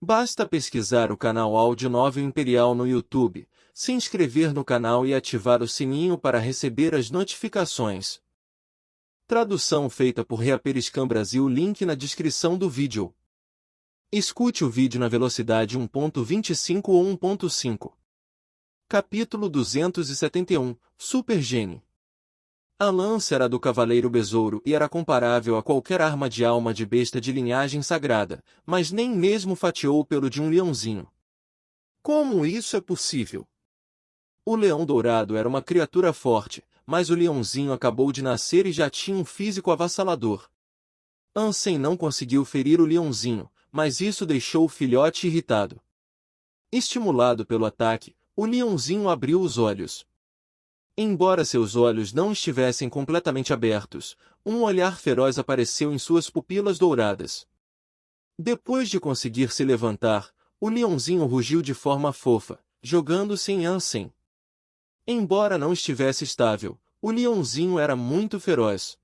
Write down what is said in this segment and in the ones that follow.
Basta pesquisar o canal Audionóvel Imperial no YouTube, se inscrever no canal e ativar o sininho para receber as notificações. Tradução feita por Reaperiscan Brasil. Link na descrição do vídeo. Escute o vídeo na velocidade 1.25 ou 1.5. Capítulo 271, Super Gene. A lança era do Cavaleiro Besouro e era comparável a qualquer arma de alma de besta de linhagem sagrada, mas nem mesmo fatiou o pelo de um leãozinho. Como isso é possível? O leão dourado era uma criatura forte, mas o leãozinho acabou de nascer e já tinha um físico avassalador. Ansem não conseguiu ferir o leãozinho, mas isso deixou o filhote irritado. Estimulado pelo ataque, o leãozinho abriu os olhos. Embora seus olhos não estivessem completamente abertos, um olhar feroz apareceu em suas pupilas douradas. Depois de conseguir se levantar, o leãozinho rugiu de forma fofa, jogando-se em Ansem. Embora não estivesse estável, o leãozinho era muito feroz.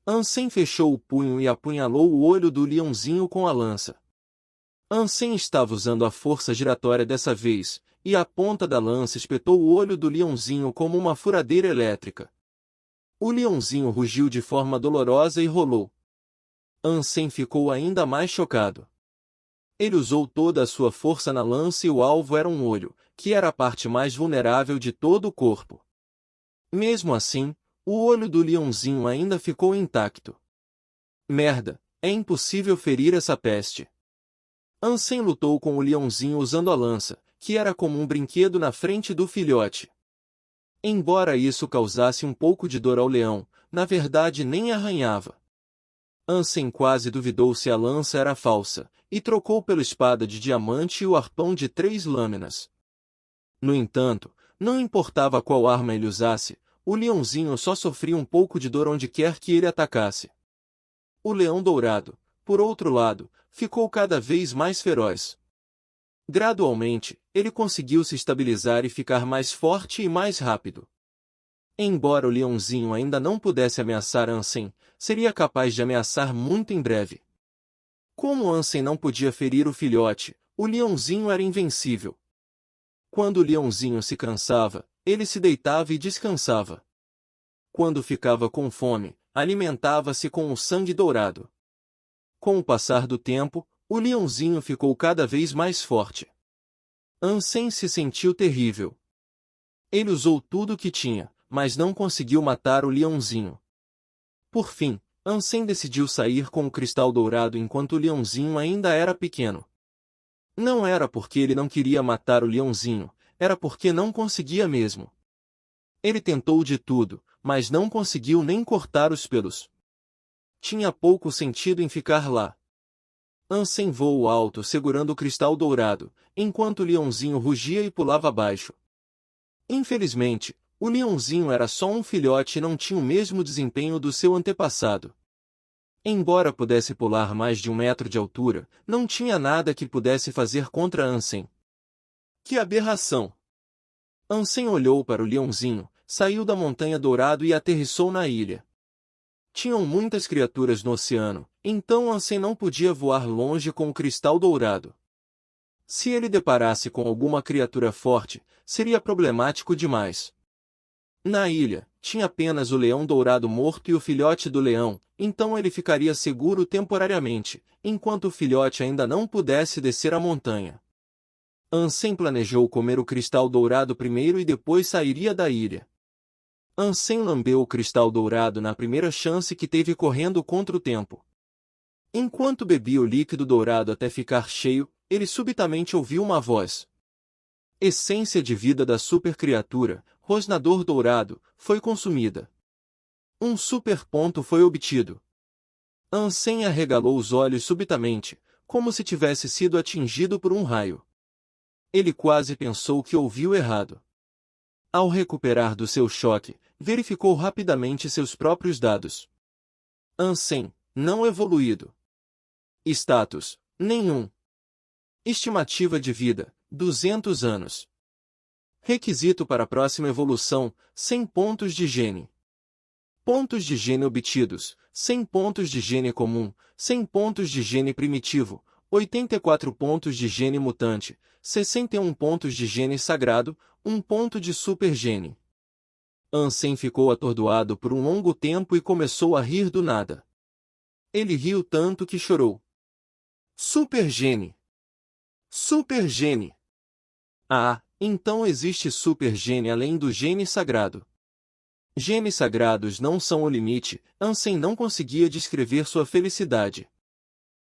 Ansem fechou o punho e apunhalou o olho do leãozinho com a lança. Ansem estava usando a força giratória dessa vez, e a ponta da lança espetou o olho do leãozinho como uma furadeira elétrica. O leãozinho rugiu de forma dolorosa e rolou. Ansem ficou ainda mais chocado. Ele usou toda a sua força na lança e o alvo era um olho, que era a parte mais vulnerável de todo o corpo. Mesmo assim, o olho do leãozinho ainda ficou intacto. Merda, é impossível ferir essa peste. Ansem lutou com o leãozinho usando a lança, que era como um brinquedo na frente do filhote. Embora isso causasse um pouco de dor ao leão, na verdade nem arranhava. Ansem quase duvidou se a lança era falsa, e trocou pela espada de diamante e o arpão de 3 lâminas. No entanto, não importava qual arma ele usasse, o leãozinho só sofria um pouco de dor onde quer que ele atacasse. O leão dourado, por outro lado, ficou cada vez mais feroz. Gradualmente, ele conseguiu se estabilizar e ficar mais forte e mais rápido. Embora o leãozinho ainda não pudesse ameaçar Ansem, seria capaz de ameaçar muito em breve. Como Ansem não podia ferir o filhote, o leãozinho era invencível. Quando o leãozinho se cansava, ele se deitava e descansava. Quando ficava com fome, alimentava-se com o sangue dourado. Com o passar do tempo, o leãozinho ficou cada vez mais forte. Ansem se sentiu terrível. Ele usou tudo o que tinha, mas não conseguiu matar o leãozinho. Por fim, Ansem decidiu sair com o cristal dourado enquanto o leãozinho ainda era pequeno. Não era porque ele não queria matar o leãozinho, era porque não conseguia mesmo. Ele tentou de tudo, mas não conseguiu nem cortar os pelos. Tinha pouco sentido em ficar lá. Ansem voou alto segurando o cristal dourado, enquanto o leãozinho rugia e pulava abaixo. Infelizmente, o leãozinho era só um filhote e não tinha o mesmo desempenho do seu antepassado. Embora pudesse pular mais de 1 metro de altura, não tinha nada que pudesse fazer contra Ansem. Que aberração! Ansem olhou para o leãozinho, saiu da Montanha Dourado e aterrissou na ilha. Tinham muitas criaturas no oceano, então Ansem não podia voar longe com o cristal dourado. Se ele deparasse com alguma criatura forte, seria problemático demais. Na ilha, tinha apenas o leão dourado morto e o filhote do leão, então ele ficaria seguro temporariamente, enquanto o filhote ainda não pudesse descer a montanha. Ansem planejou comer o cristal dourado primeiro e depois sairia da ilha. Ansem lambeu o cristal dourado na primeira chance que teve correndo contra o tempo. Enquanto bebia o líquido dourado até ficar cheio, ele subitamente ouviu uma voz. Essência de vida da supercriatura, rosnador dourado, foi consumida. Um super ponto foi obtido. Ansem arregalou os olhos subitamente, como se tivesse sido atingido por um raio. Ele quase pensou que ouviu errado. Ao recuperar do seu choque, verificou rapidamente seus próprios dados. Ansem, não evoluído. Status, nenhum. Estimativa de vida, 200 anos. Requisito para a próxima evolução, 100 pontos de gene. Pontos de gene obtidos, 100 pontos de gene comum, 100 pontos de gene primitivo, 84 pontos de gene mutante, 61 pontos de gene sagrado, 1 ponto de super gene. Ansem ficou atordoado por um longo tempo e começou a rir do nada. Ele riu tanto que chorou. Super gene! Super gene! Ah, então existe super gene além do gene sagrado. Genes sagrados não são o limite. Ansem não conseguia descrever sua felicidade.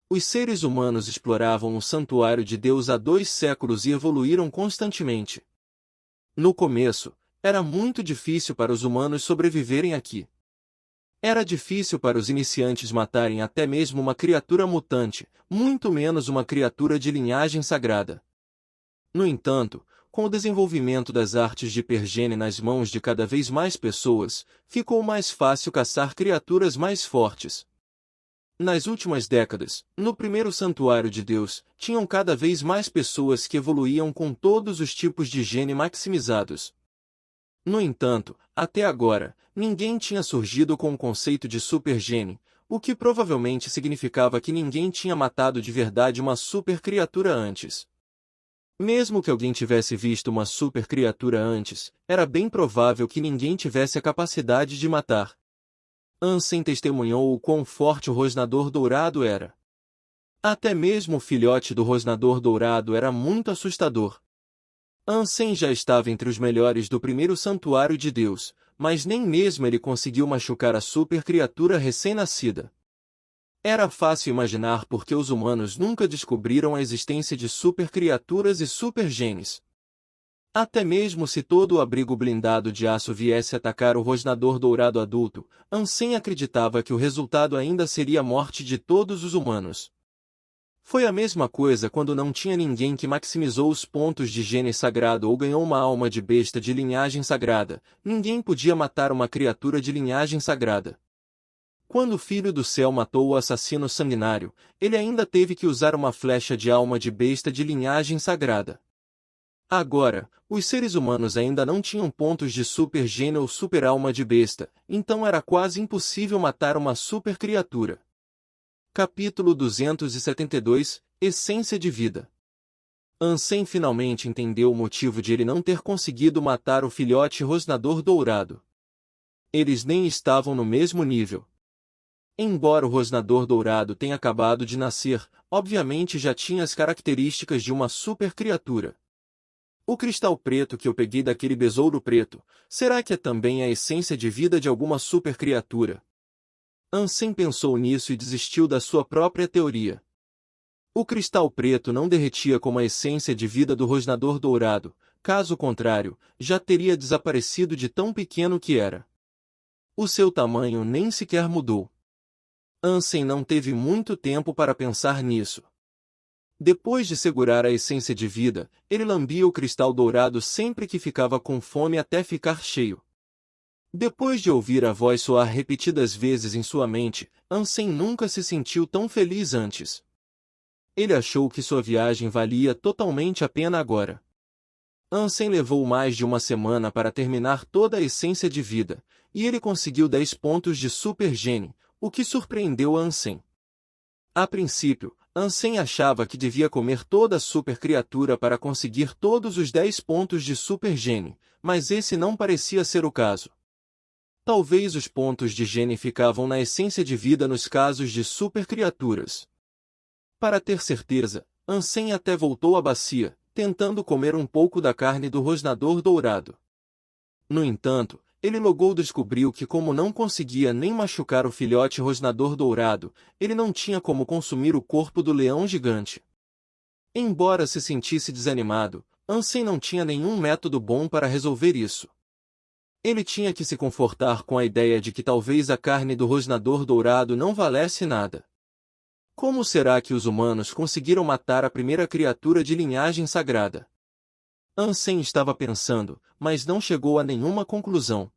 Os seres humanos exploravam o santuário de Deus há 2 séculos e evoluíram constantemente. No começo, era muito difícil para os humanos sobreviverem aqui. Era difícil para os iniciantes matarem até mesmo uma criatura mutante, muito menos uma criatura de linhagem sagrada. No entanto, com o desenvolvimento das artes de hipergene nas mãos de cada vez mais pessoas, ficou mais fácil caçar criaturas mais fortes. Nas últimas décadas, no primeiro santuário de Deus, tinham cada vez mais pessoas que evoluíam com todos os tipos de gene maximizados. No entanto, até agora, ninguém tinha surgido com o conceito de supergene, o que provavelmente significava que ninguém tinha matado de verdade uma super criatura antes. Mesmo que alguém tivesse visto uma super criatura antes, era bem provável que ninguém tivesse a capacidade de matar. Ansem testemunhou o quão forte o rosnador dourado era. Até mesmo o filhote do rosnador dourado era muito assustador. Ansem já estava entre os melhores do primeiro santuário de Deus, mas nem mesmo ele conseguiu machucar a super criatura recém-nascida. Era fácil imaginar porque os humanos nunca descobriram a existência de super criaturas e super genes. Até mesmo se todo o abrigo blindado de aço viesse atacar o rosnador dourado adulto, Ansem acreditava que o resultado ainda seria a morte de todos os humanos. Foi a mesma coisa quando não tinha ninguém que maximizou os pontos de gene sagrado ou ganhou uma alma de besta de linhagem sagrada. Ninguém podia matar uma criatura de linhagem sagrada. Quando o Filho do Céu matou o assassino sanguinário, ele ainda teve que usar uma flecha de alma de besta de linhagem sagrada. Agora, os seres humanos ainda não tinham pontos de super gene ou super alma de besta, então era quase impossível matar uma super criatura. Capítulo 272 – Essência de Vida. Ansem finalmente entendeu o motivo de ele não ter conseguido matar o filhote rosnador dourado. Eles nem estavam no mesmo nível. Embora o rosnador dourado tenha acabado de nascer, obviamente já tinha as características de uma super criatura. O cristal preto que eu peguei daquele besouro preto, será que é também a essência de vida de alguma super criatura? Ansem pensou nisso e desistiu da sua própria teoria. O cristal preto não derretia como a essência de vida do rosnador dourado, caso contrário, já teria desaparecido de tão pequeno que era. O seu tamanho nem sequer mudou. Ansem não teve muito tempo para pensar nisso. Depois de segurar a essência de vida, ele lambia o cristal dourado sempre que ficava com fome até ficar cheio. Depois de ouvir a voz soar repetidas vezes em sua mente, Ansem nunca se sentiu tão feliz antes. Ele achou que sua viagem valia totalmente a pena agora. Ansem levou mais de uma semana para terminar toda a essência de vida, e ele conseguiu 10 pontos de super gene, o que surpreendeu Ansem. A princípio, Ansem achava que devia comer toda a super criatura para conseguir todos os 10 pontos de super gene, mas esse não parecia ser o caso. Talvez os pontos de gene ficavam na essência de vida nos casos de super criaturas. Para ter certeza, Ansem até voltou à bacia, tentando comer um pouco da carne do rosnador dourado. No entanto, ele logo descobriu que como não conseguia nem machucar o filhote rosnador dourado, ele não tinha como consumir o corpo do leão gigante. Embora se sentisse desanimado, Ansem não tinha nenhum método bom para resolver isso. Ele tinha que se confortar com a ideia de que talvez a carne do rosnador dourado não valesse nada. Como será que os humanos conseguiram matar a primeira criatura de linhagem sagrada? Ansem estava pensando, mas não chegou a nenhuma conclusão.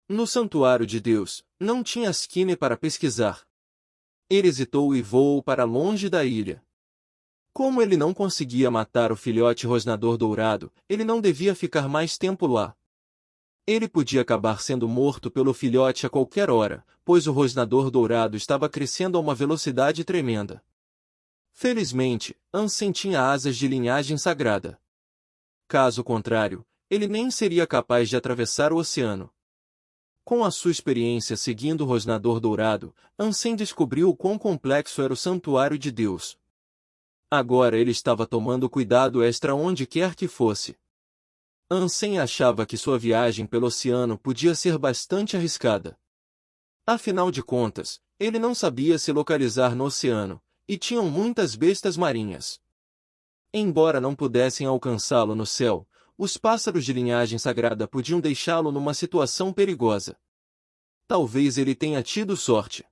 No santuário de Deus, não tinha Skinner para pesquisar. Ele hesitou e voou para longe da ilha. Como ele não conseguia matar o filhote rosnador dourado, ele não devia ficar mais tempo lá. Ele podia acabar sendo morto pelo filhote a qualquer hora, pois o rosnador dourado estava crescendo a uma velocidade tremenda. Felizmente, Ansem tinha asas de linhagem sagrada. Caso contrário, ele nem seria capaz de atravessar o oceano. Com a sua experiência seguindo o Rosnador Dourado, Ansem descobriu o quão complexo era o santuário de Deus. Agora ele estava tomando cuidado extra onde quer que fosse. Ansem achava que sua viagem pelo oceano podia ser bastante arriscada. Afinal de contas, ele não sabia se localizar no oceano, e tinham muitas bestas marinhas. Embora não pudessem alcançá-lo no céu, os pássaros de linhagem sagrada podiam deixá-lo numa situação perigosa. Talvez ele tenha tido sorte.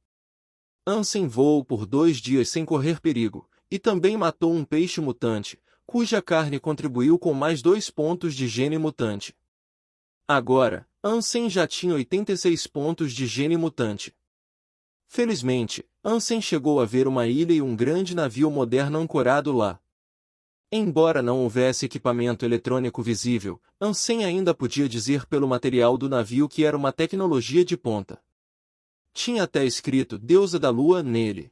Ansem voou por 2 dias sem correr perigo, e também matou um peixe mutante, cuja carne contribuiu com mais 2 pontos de gene mutante. Agora, Ansem já tinha 86 pontos de gene mutante. Felizmente, Ansem chegou a ver uma ilha e um grande navio moderno ancorado lá. Embora não houvesse equipamento eletrônico visível, Ansem ainda podia dizer pelo material do navio que era uma tecnologia de ponta. Tinha até escrito Deusa da Lua nele.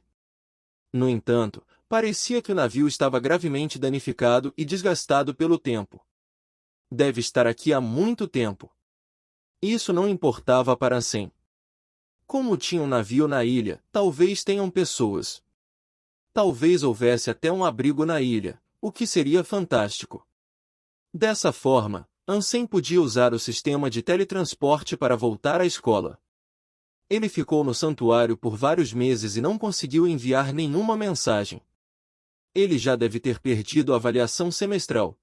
No entanto, parecia que o navio estava gravemente danificado e desgastado pelo tempo. Deve estar aqui há muito tempo. Isso não importava para Ansem. Como tinha um navio na ilha, talvez tenham pessoas. Talvez houvesse até um abrigo na ilha, o que seria fantástico. Dessa forma, Ansem podia usar o sistema de teletransporte para voltar à escola. Ele ficou no santuário por vários meses e não conseguiu enviar nenhuma mensagem. Ele já deve ter perdido a avaliação semestral.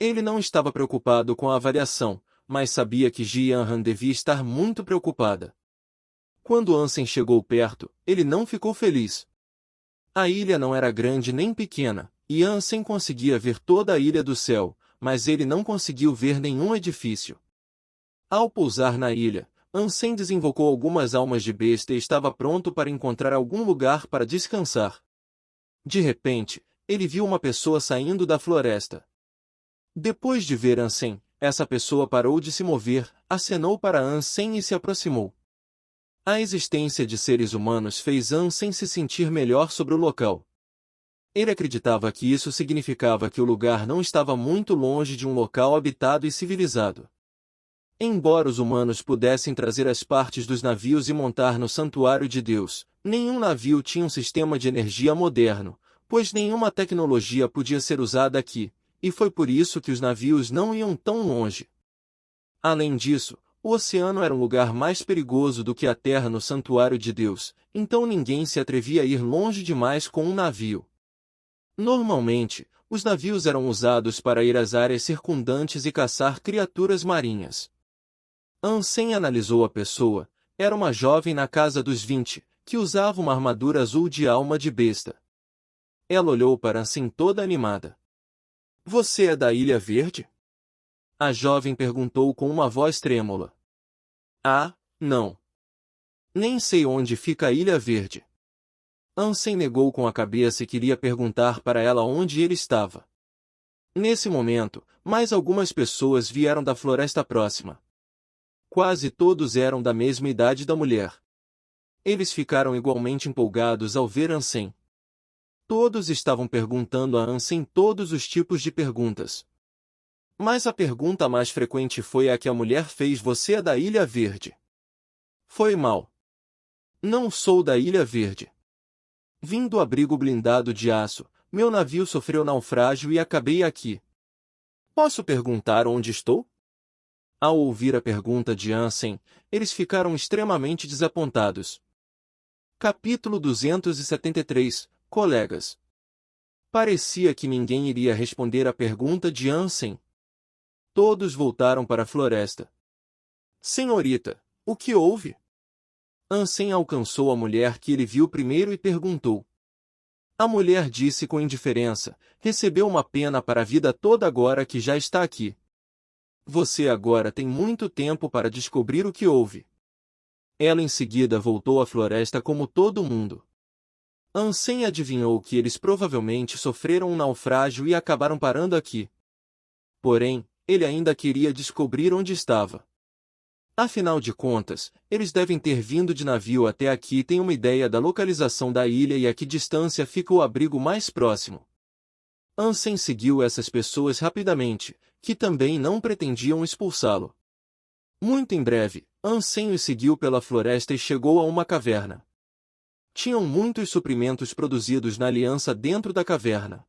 Ele não estava preocupado com a avaliação, mas sabia que Jianhan devia estar muito preocupada. Quando Ansem chegou perto, ele não ficou feliz. A ilha não era grande nem pequena, e Ansem conseguia ver toda a ilha do céu, mas ele não conseguiu ver nenhum edifício. Ao pousar na ilha, Ansem desinvocou algumas almas de besta e estava pronto para encontrar algum lugar para descansar. De repente, ele viu uma pessoa saindo da floresta. Depois de ver Ansem, essa pessoa parou de se mover, acenou para Ansem e se aproximou. A existência de seres humanos fez Ansem se sentir melhor sobre o local. Ele acreditava que isso significava que o lugar não estava muito longe de um local habitado e civilizado. Embora os humanos pudessem trazer as partes dos navios e montar no santuário de Deus, nenhum navio tinha um sistema de energia moderno, pois nenhuma tecnologia podia ser usada aqui, e foi por isso que os navios não iam tão longe. Além disso, o oceano era um lugar mais perigoso do que a terra no santuário de Deus, então ninguém se atrevia a ir longe demais com um navio. Normalmente, os navios eram usados para ir às áreas circundantes e caçar criaturas marinhas. Ansem analisou a pessoa. Era uma jovem na casa dos 20, que usava uma armadura azul de alma de besta. Ela olhou para Ansem toda animada. Você é da Ilha Verde? A jovem perguntou com uma voz trêmula. Ah, não. Nem sei onde fica a Ilha Verde. Ansem negou com a cabeça e queria perguntar para ela onde ele estava. Nesse momento, mais algumas pessoas vieram da floresta próxima. Quase todos eram da mesma idade da mulher. Eles ficaram igualmente empolgados ao ver Ansem. Todos estavam perguntando a Ansem todos os tipos de perguntas. Mas a pergunta mais frequente foi a que a mulher fez: você é da Ilha Verde? Foi mal. Não sou da Ilha Verde. Vim do abrigo blindado de aço, meu navio sofreu naufrágio e acabei aqui. Posso perguntar onde estou? Ao ouvir a pergunta de Ansem, eles ficaram extremamente desapontados. Capítulo 273, Colegas. Parecia que ninguém iria responder à pergunta de Ansem. Todos voltaram para a floresta. Senhorita, o que houve? Ansem alcançou a mulher que ele viu primeiro e perguntou. A mulher disse com indiferença: recebeu uma pena para a vida toda agora que já está aqui. Você agora tem muito tempo para descobrir o que houve. Ela em seguida voltou à floresta como todo mundo. Ansem adivinhou que eles provavelmente sofreram um naufrágio e acabaram parando aqui. Porém, ele ainda queria descobrir onde estava. Afinal de contas, eles devem ter vindo de navio até aqui e têm uma ideia da localização da ilha e a que distância fica o abrigo mais próximo. Ansem seguiu essas pessoas rapidamente, que também não pretendiam expulsá-lo. Muito em breve, Ansem os seguiu pela floresta e chegou a uma caverna. Tinham muitos suprimentos produzidos na aliança dentro da caverna.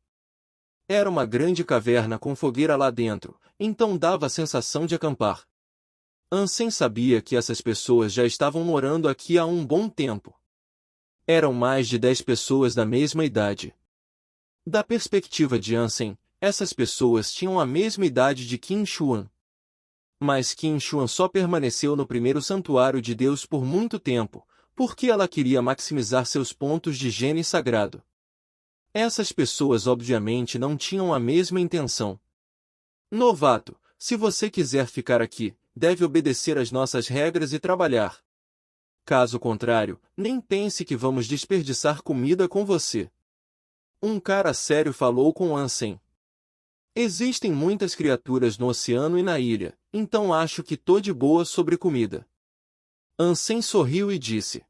Era uma grande caverna com fogueira lá dentro, então dava a sensação de acampar. Ansem sabia que essas pessoas já estavam morando aqui há um bom tempo. Eram mais de 10 pessoas da mesma idade. Da perspectiva de Ansem, essas pessoas tinham a mesma idade de Qin Xuan. Mas Qin Xuan só permaneceu no primeiro santuário de Deus por muito tempo, porque ela queria maximizar seus pontos de gene sagrado. Essas pessoas obviamente não tinham a mesma intenção. Novato, se você quiser ficar aqui, deve obedecer às nossas regras e trabalhar. Caso contrário, nem pense que vamos desperdiçar comida com você. Um cara sério falou com Ansem. Existem muitas criaturas no oceano e na ilha, então acho que tô de boa sobre comida. Ansem sorriu e disse.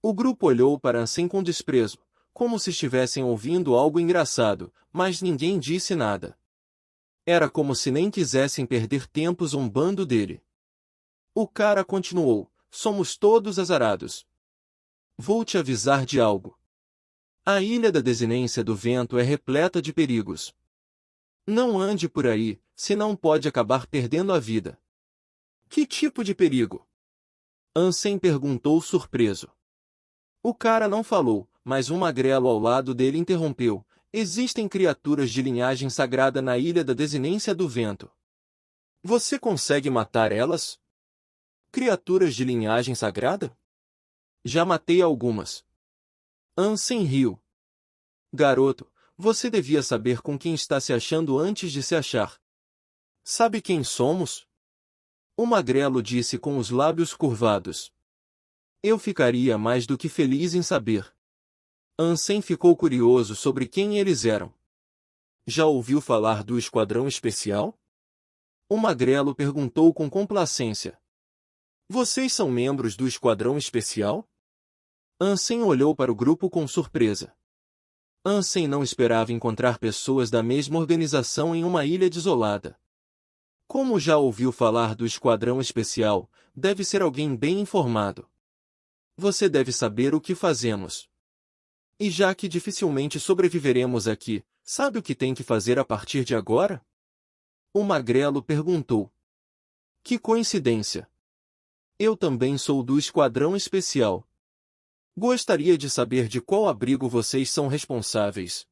O grupo olhou para Ansem com desprezo, como se estivessem ouvindo algo engraçado, mas ninguém disse nada. Era como se nem quisessem perder tempo zombando dele. O cara continuou, somos todos azarados. Vou te avisar de algo. A ilha da Desinência do Vento é repleta de perigos. Não ande por aí, senão pode acabar perdendo a vida. Que tipo de perigo? Ansem perguntou surpreso. O cara não falou, mas um magrelo ao lado dele interrompeu. Existem criaturas de linhagem sagrada na ilha da Desinência do Vento. Você consegue matar elas? Criaturas de linhagem sagrada? Já matei algumas. Ansem riu. Garoto, você devia saber com quem está se achando antes de se achar. Sabe quem somos? O magrelo disse com os lábios curvados. Eu ficaria mais do que feliz em saber. Ansem ficou curioso sobre quem eles eram. Já ouviu falar do Esquadrão Especial? O magrelo perguntou com complacência. Vocês são membros do Esquadrão Especial? Ansem olhou para o grupo com surpresa. Ansem não esperava encontrar pessoas da mesma organização em uma ilha desolada. Como já ouviu falar do Esquadrão Especial, deve ser alguém bem informado. Você deve saber o que fazemos. E já que dificilmente sobreviveremos aqui, sabe o que tem que fazer a partir de agora? O magrelo perguntou. Que coincidência! Eu também sou do Esquadrão Especial. Gostaria de saber de qual abrigo vocês são responsáveis.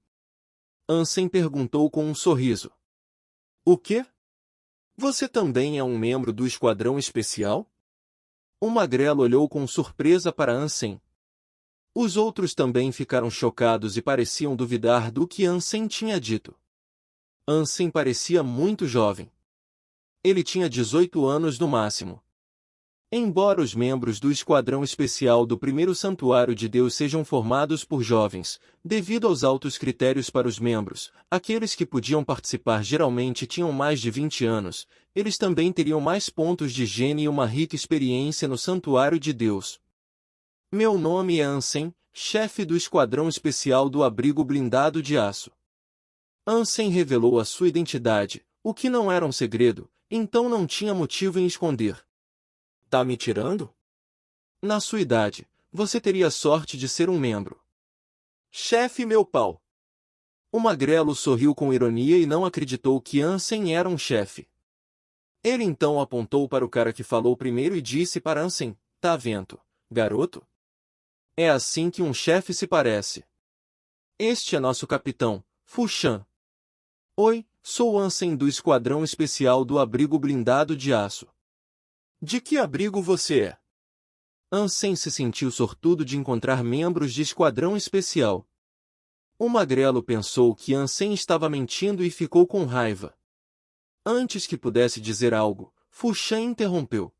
Ansem perguntou com um sorriso. O quê? Você também é um membro do Esquadrão Especial? O magrelo olhou com surpresa para Ansem. Os outros também ficaram chocados e pareciam duvidar do que Ansem tinha dito. Ansem parecia muito jovem. Ele tinha 18 anos no máximo. Embora os membros do Esquadrão Especial do Primeiro Santuário de Deus sejam formados por jovens, devido aos altos critérios para os membros, aqueles que podiam participar geralmente tinham mais de 20 anos, eles também teriam mais pontos de gene e uma rica experiência no Santuário de Deus. Meu nome é Ansem, chefe do Esquadrão Especial do Abrigo Blindado de Aço. Ansem revelou a sua identidade, o que não era um segredo, então não tinha motivo em esconder. Tá me tirando? Na sua idade, você teria sorte de ser um membro. Chefe meu pau! O magrelo sorriu com ironia e não acreditou que Ansem era um chefe. Ele então apontou para o cara que falou primeiro e disse para Ansem, tá vendo, garoto? É assim que um chefe se parece. Este é nosso capitão, Fu Shan. Oi, sou Ansem do Esquadrão Especial do Abrigo Blindado de Aço. De que abrigo você é? Ansem se sentiu sortudo de encontrar membros de Esquadrão Especial. O magrelo pensou que Ansem estava mentindo e ficou com raiva. Antes que pudesse dizer algo, Fu Shan interrompeu.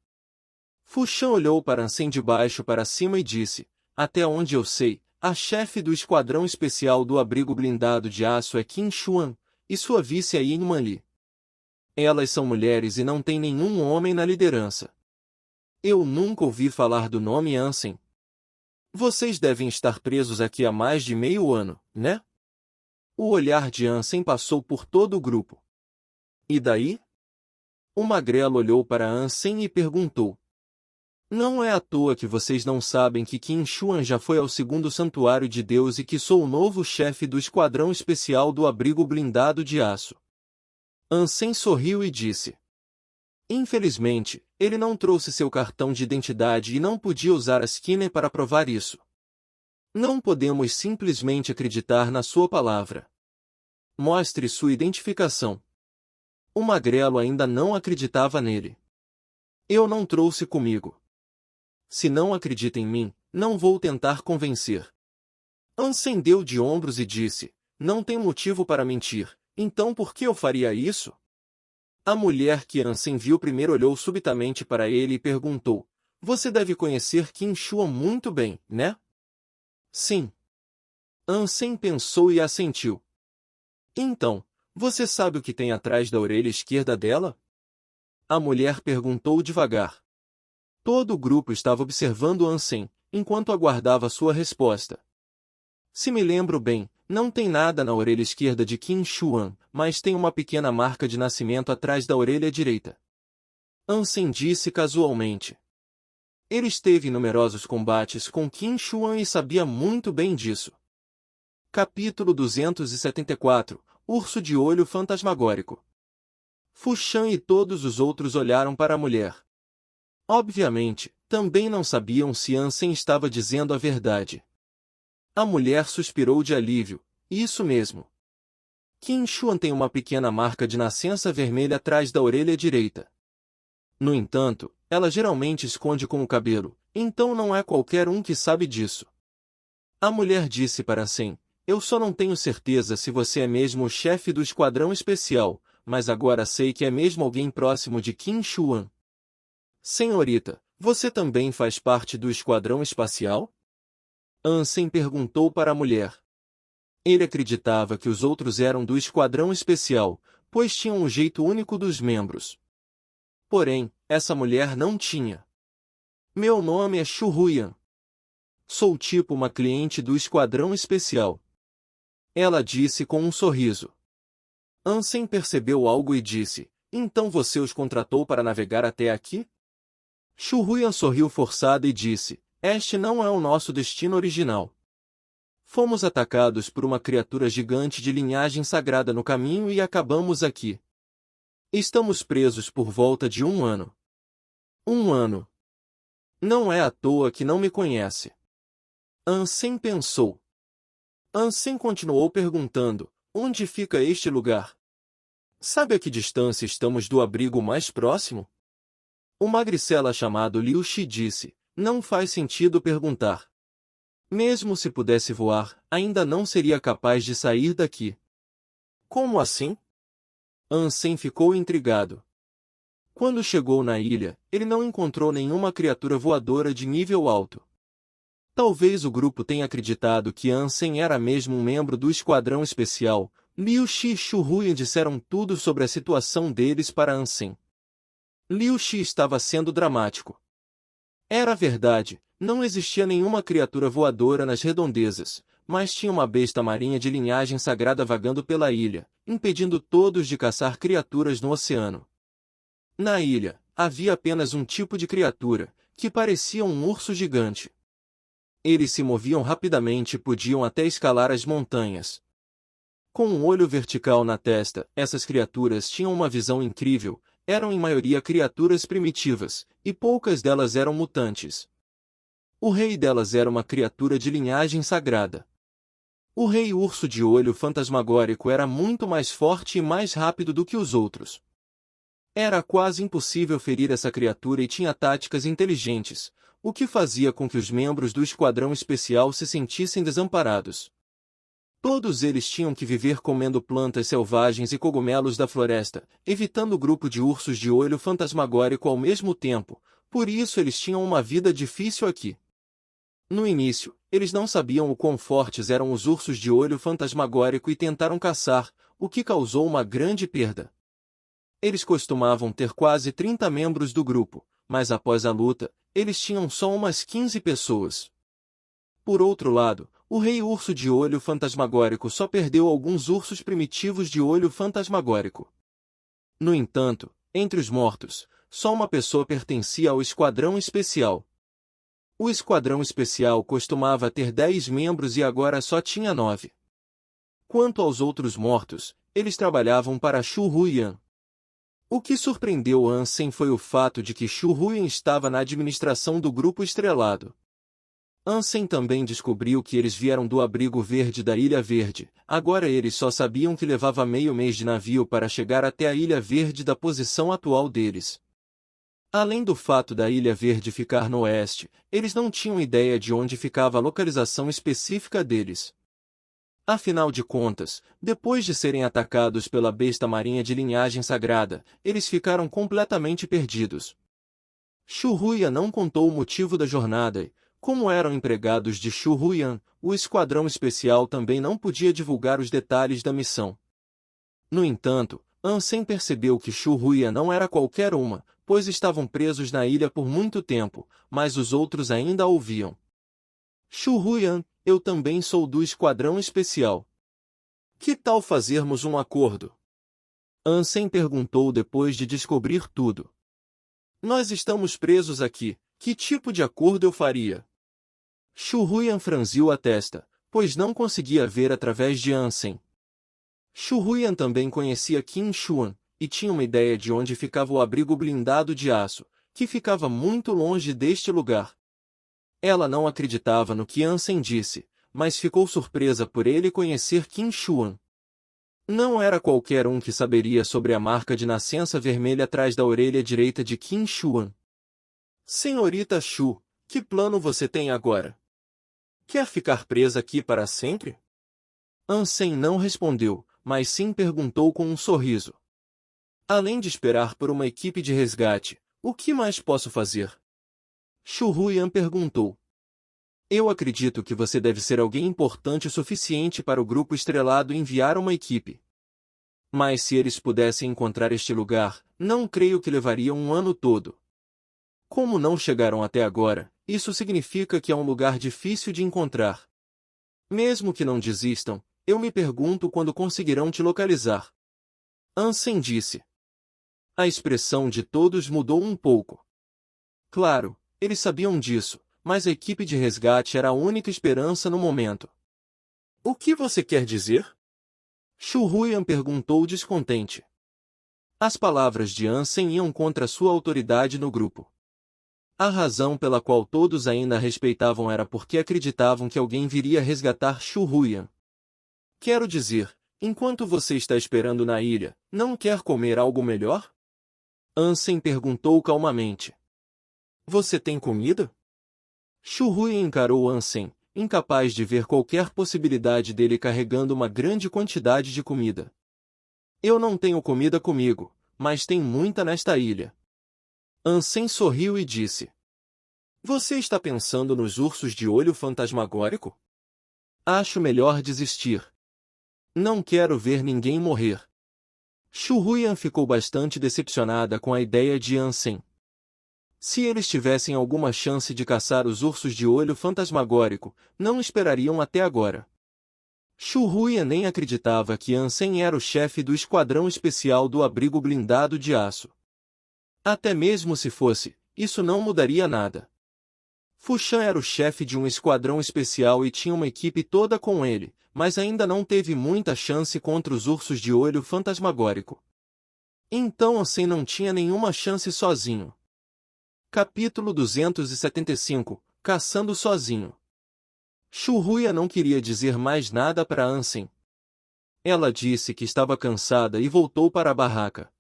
Fu Shan olhou para Ansem de baixo para cima e disse, até onde eu sei, a chefe do Esquadrão Especial do Abrigo Blindado de Aço é Qin Xuan, e sua vice é Yin Manli. Elas são mulheres e não tem nenhum homem na liderança. Eu nunca ouvi falar do nome Ansem. Vocês devem estar presos aqui há mais de meio ano, né? O olhar de Ansem passou por todo o grupo. E daí? O magrelo olhou para Ansem e perguntou. Não é à toa que vocês não sabem que Qin Shuan já foi ao segundo santuário de Deus e que sou o novo chefe do esquadrão especial do abrigo blindado de aço. Ansem sorriu e disse. Infelizmente, ele não trouxe seu cartão de identidade e não podia usar a Skinner para provar isso. Não podemos simplesmente acreditar na sua palavra. Mostre sua identificação. O magrelo ainda não acreditava nele. Eu não trouxe comigo. Se não acredita em mim, não vou tentar convencer. Ansem deu de ombros e disse, não tem motivo para mentir, então por que eu faria isso? A mulher que Ansem viu primeiro olhou subitamente para ele e perguntou, você deve conhecer Qin Shuan muito bem, né? Sim. Ansem pensou e assentiu. Então, você sabe o que tem atrás da orelha esquerda dela? A mulher perguntou devagar. Todo o grupo estava observando Ansem, enquanto aguardava sua resposta. Se me lembro bem, não tem nada na orelha esquerda de Qin Shuan, mas tem uma pequena marca de nascimento atrás da orelha direita. Ansem disse casualmente. Ele esteve em numerosos combates com Qin Shuan e sabia muito bem disso. Capítulo 274 Urso de olho fantasmagórico. Fu Shan e todos os outros olharam para a mulher. Obviamente, também não sabiam se Ansem estava dizendo a verdade. A mulher suspirou de alívio. Isso mesmo. Qin Shuan tem uma pequena marca de nascença vermelha atrás da orelha direita. No entanto, ela geralmente esconde com o cabelo, então não é qualquer um que sabe disso. A mulher disse para Ansem, eu só não tenho certeza se você é mesmo o chefe do esquadrão especial, mas agora sei que é mesmo alguém próximo de Qin Shuan. Senhorita, você também faz parte do esquadrão espacial? Ansem perguntou para a mulher. Ele acreditava que os outros eram do esquadrão especial, pois tinham um jeito único dos membros. Porém, essa mulher não tinha. Meu nome é Shu Huyan. Sou tipo uma cliente do esquadrão especial. Ela disse com um sorriso. Ansem percebeu algo e disse, então você os contratou para navegar até aqui? Shu Huyan sorriu forçado e disse, este não é o nosso destino original. Fomos atacados por uma criatura gigante de linhagem sagrada no caminho e acabamos aqui. Estamos presos por volta de 1 ano. 1 ano. Não é à toa que não me conhece. Ansem pensou. Ansem continuou perguntando, onde fica este lugar? Sabe a que distância estamos do abrigo mais próximo? O magricela chamado Liu Shi disse, não faz sentido perguntar. Mesmo se pudesse voar, ainda não seria capaz de sair daqui. Como assim? Ansem ficou intrigado. Quando chegou na ilha, ele não encontrou nenhuma criatura voadora de nível alto. Talvez o grupo tenha acreditado que Ansem era mesmo um membro do esquadrão especial. Liu Shi e Shu Huyan disseram tudo sobre a situação deles para Ansem. Liu Shi estava sendo dramático. Era verdade, não existia nenhuma criatura voadora nas redondezas, mas tinha uma besta marinha de linhagem sagrada vagando pela ilha, impedindo todos de caçar criaturas no oceano. Na ilha, havia apenas um tipo de criatura, que parecia um urso gigante. Eles se moviam rapidamente e podiam até escalar as montanhas. Com um olho vertical na testa, essas criaturas tinham uma visão incrível, eram em maioria criaturas primitivas, e poucas delas eram mutantes. O rei delas era uma criatura de linhagem sagrada. O rei urso de olho fantasmagórico era muito mais forte e mais rápido do que os outros. Era quase impossível ferir essa criatura e tinha táticas inteligentes, o que fazia com que os membros do esquadrão especial se sentissem desamparados. Todos eles tinham que viver comendo plantas selvagens e cogumelos da floresta, evitando o grupo de ursos de olho fantasmagórico ao mesmo tempo, por isso eles tinham uma vida difícil aqui. No início, eles não sabiam o quão fortes eram os ursos de olho fantasmagórico e tentaram caçar, o que causou uma grande perda. Eles costumavam ter quase 30 membros do grupo, mas após a luta, eles tinham só umas 15 pessoas. Por outro lado, o rei urso de olho fantasmagórico só perdeu alguns ursos primitivos de olho fantasmagórico. No entanto, entre os mortos, só uma pessoa pertencia ao Esquadrão Especial. O Esquadrão Especial costumava ter 10 membros e agora só tinha 9. Quanto aos outros mortos, eles trabalhavam para Shu Huyan. O que surpreendeu Ansem foi o fato de que Shu Huyan estava na administração do Grupo Estrelado. Ansem também descobriu que eles vieram do Abrigo Verde da Ilha Verde. Agora eles só sabiam que levava meio mês de navio para chegar até a Ilha Verde da posição atual deles. Além do fato da Ilha Verde ficar no oeste, eles não tinham ideia de onde ficava a localização específica deles. Afinal de contas, depois de serem atacados pela besta marinha de linhagem sagrada, eles ficaram completamente perdidos. Shu Huyan não contou o motivo da jornada e, como eram empregados de Shu Huyan, o Esquadrão Especial também não podia divulgar os detalhes da missão. No entanto, Ansem percebeu que Shu Huyan não era qualquer uma, pois estavam presos na ilha por muito tempo, mas os outros ainda a ouviam. Shu Huyan, eu também sou do Esquadrão Especial. Que tal fazermos um acordo? Ansem perguntou depois de descobrir tudo. Nós estamos presos aqui, que tipo de acordo eu faria? Shu Huyan franziu a testa, pois não conseguia ver através de Ansem. Shu Huyan também conhecia Qin Xuan, e tinha uma ideia de onde ficava o abrigo blindado de aço, que ficava muito longe deste lugar. Ela não acreditava no que Ansem disse, mas ficou surpresa por ele conhecer Qin Xuan. Não era qualquer um que saberia sobre a marca de nascença vermelha atrás da orelha direita de Qin Xuan. Senhorita Shu, que plano você tem agora? Quer ficar presa aqui para sempre? Ansem não respondeu, mas sim perguntou com um sorriso. Além de esperar por uma equipe de resgate, o que mais posso fazer? Shu Huyan perguntou. Eu acredito que você deve ser alguém importante o suficiente para o Grupo Estrelado enviar uma equipe. Mas se eles pudessem encontrar este lugar, não creio que levariam um ano todo. Como não chegaram até agora, isso significa que é um lugar difícil de encontrar. Mesmo que não desistam, eu me pergunto quando conseguirão te localizar. Ansem disse. A expressão de todos mudou um pouco. Claro, eles sabiam disso, mas a equipe de resgate era a única esperança no momento. O que você quer dizer? Shu Huyan perguntou descontente. As palavras de Ansem iam contra sua autoridade no grupo. A razão pela qual todos ainda a respeitavam era porque acreditavam que alguém viria resgatar Shu Huyan. Quero dizer, enquanto você está esperando na ilha, não quer comer algo melhor? Ansem perguntou calmamente. Você tem comida? Shu Huyan encarou Ansem, incapaz de ver qualquer possibilidade dele carregando uma grande quantidade de comida. Eu não tenho comida comigo, mas tem muita nesta ilha. Ansem sorriu e disse. Você está pensando nos ursos de olho fantasmagórico? Acho melhor desistir. Não quero ver ninguém morrer. Shu Huyan ficou bastante decepcionada com a ideia de Ansem. Se eles tivessem alguma chance de caçar os ursos de olho fantasmagórico, não esperariam até agora. Shu Huyan nem acreditava que Ansem era o chefe do esquadrão especial do abrigo blindado de aço. Até mesmo se fosse, isso não mudaria nada. Fushan era o chefe de um esquadrão especial e tinha uma equipe toda com ele, mas ainda não teve muita chance contra os ursos de olho fantasmagórico. Então Ansem não tinha nenhuma chance sozinho. Capítulo 275 – Caçando sozinho. Shu Huyan não queria dizer mais nada para Ansem. Ela disse que estava cansada e voltou para a barraca.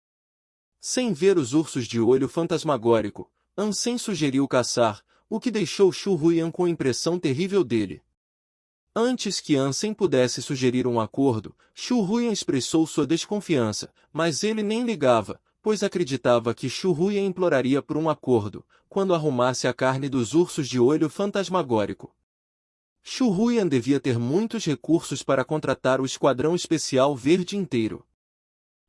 Sem ver os ursos de olho fantasmagórico, Ansem sugeriu caçar, o que deixou Shu Huyan com a impressão terrível dele. Antes que Ansem pudesse sugerir um acordo, Shu Huyan expressou sua desconfiança, mas ele nem ligava, pois acreditava que Shu Huyan imploraria por um acordo, quando arrumasse a carne dos ursos de olho fantasmagórico. Shu Huyan devia ter muitos recursos para contratar o Esquadrão Especial Verde inteiro.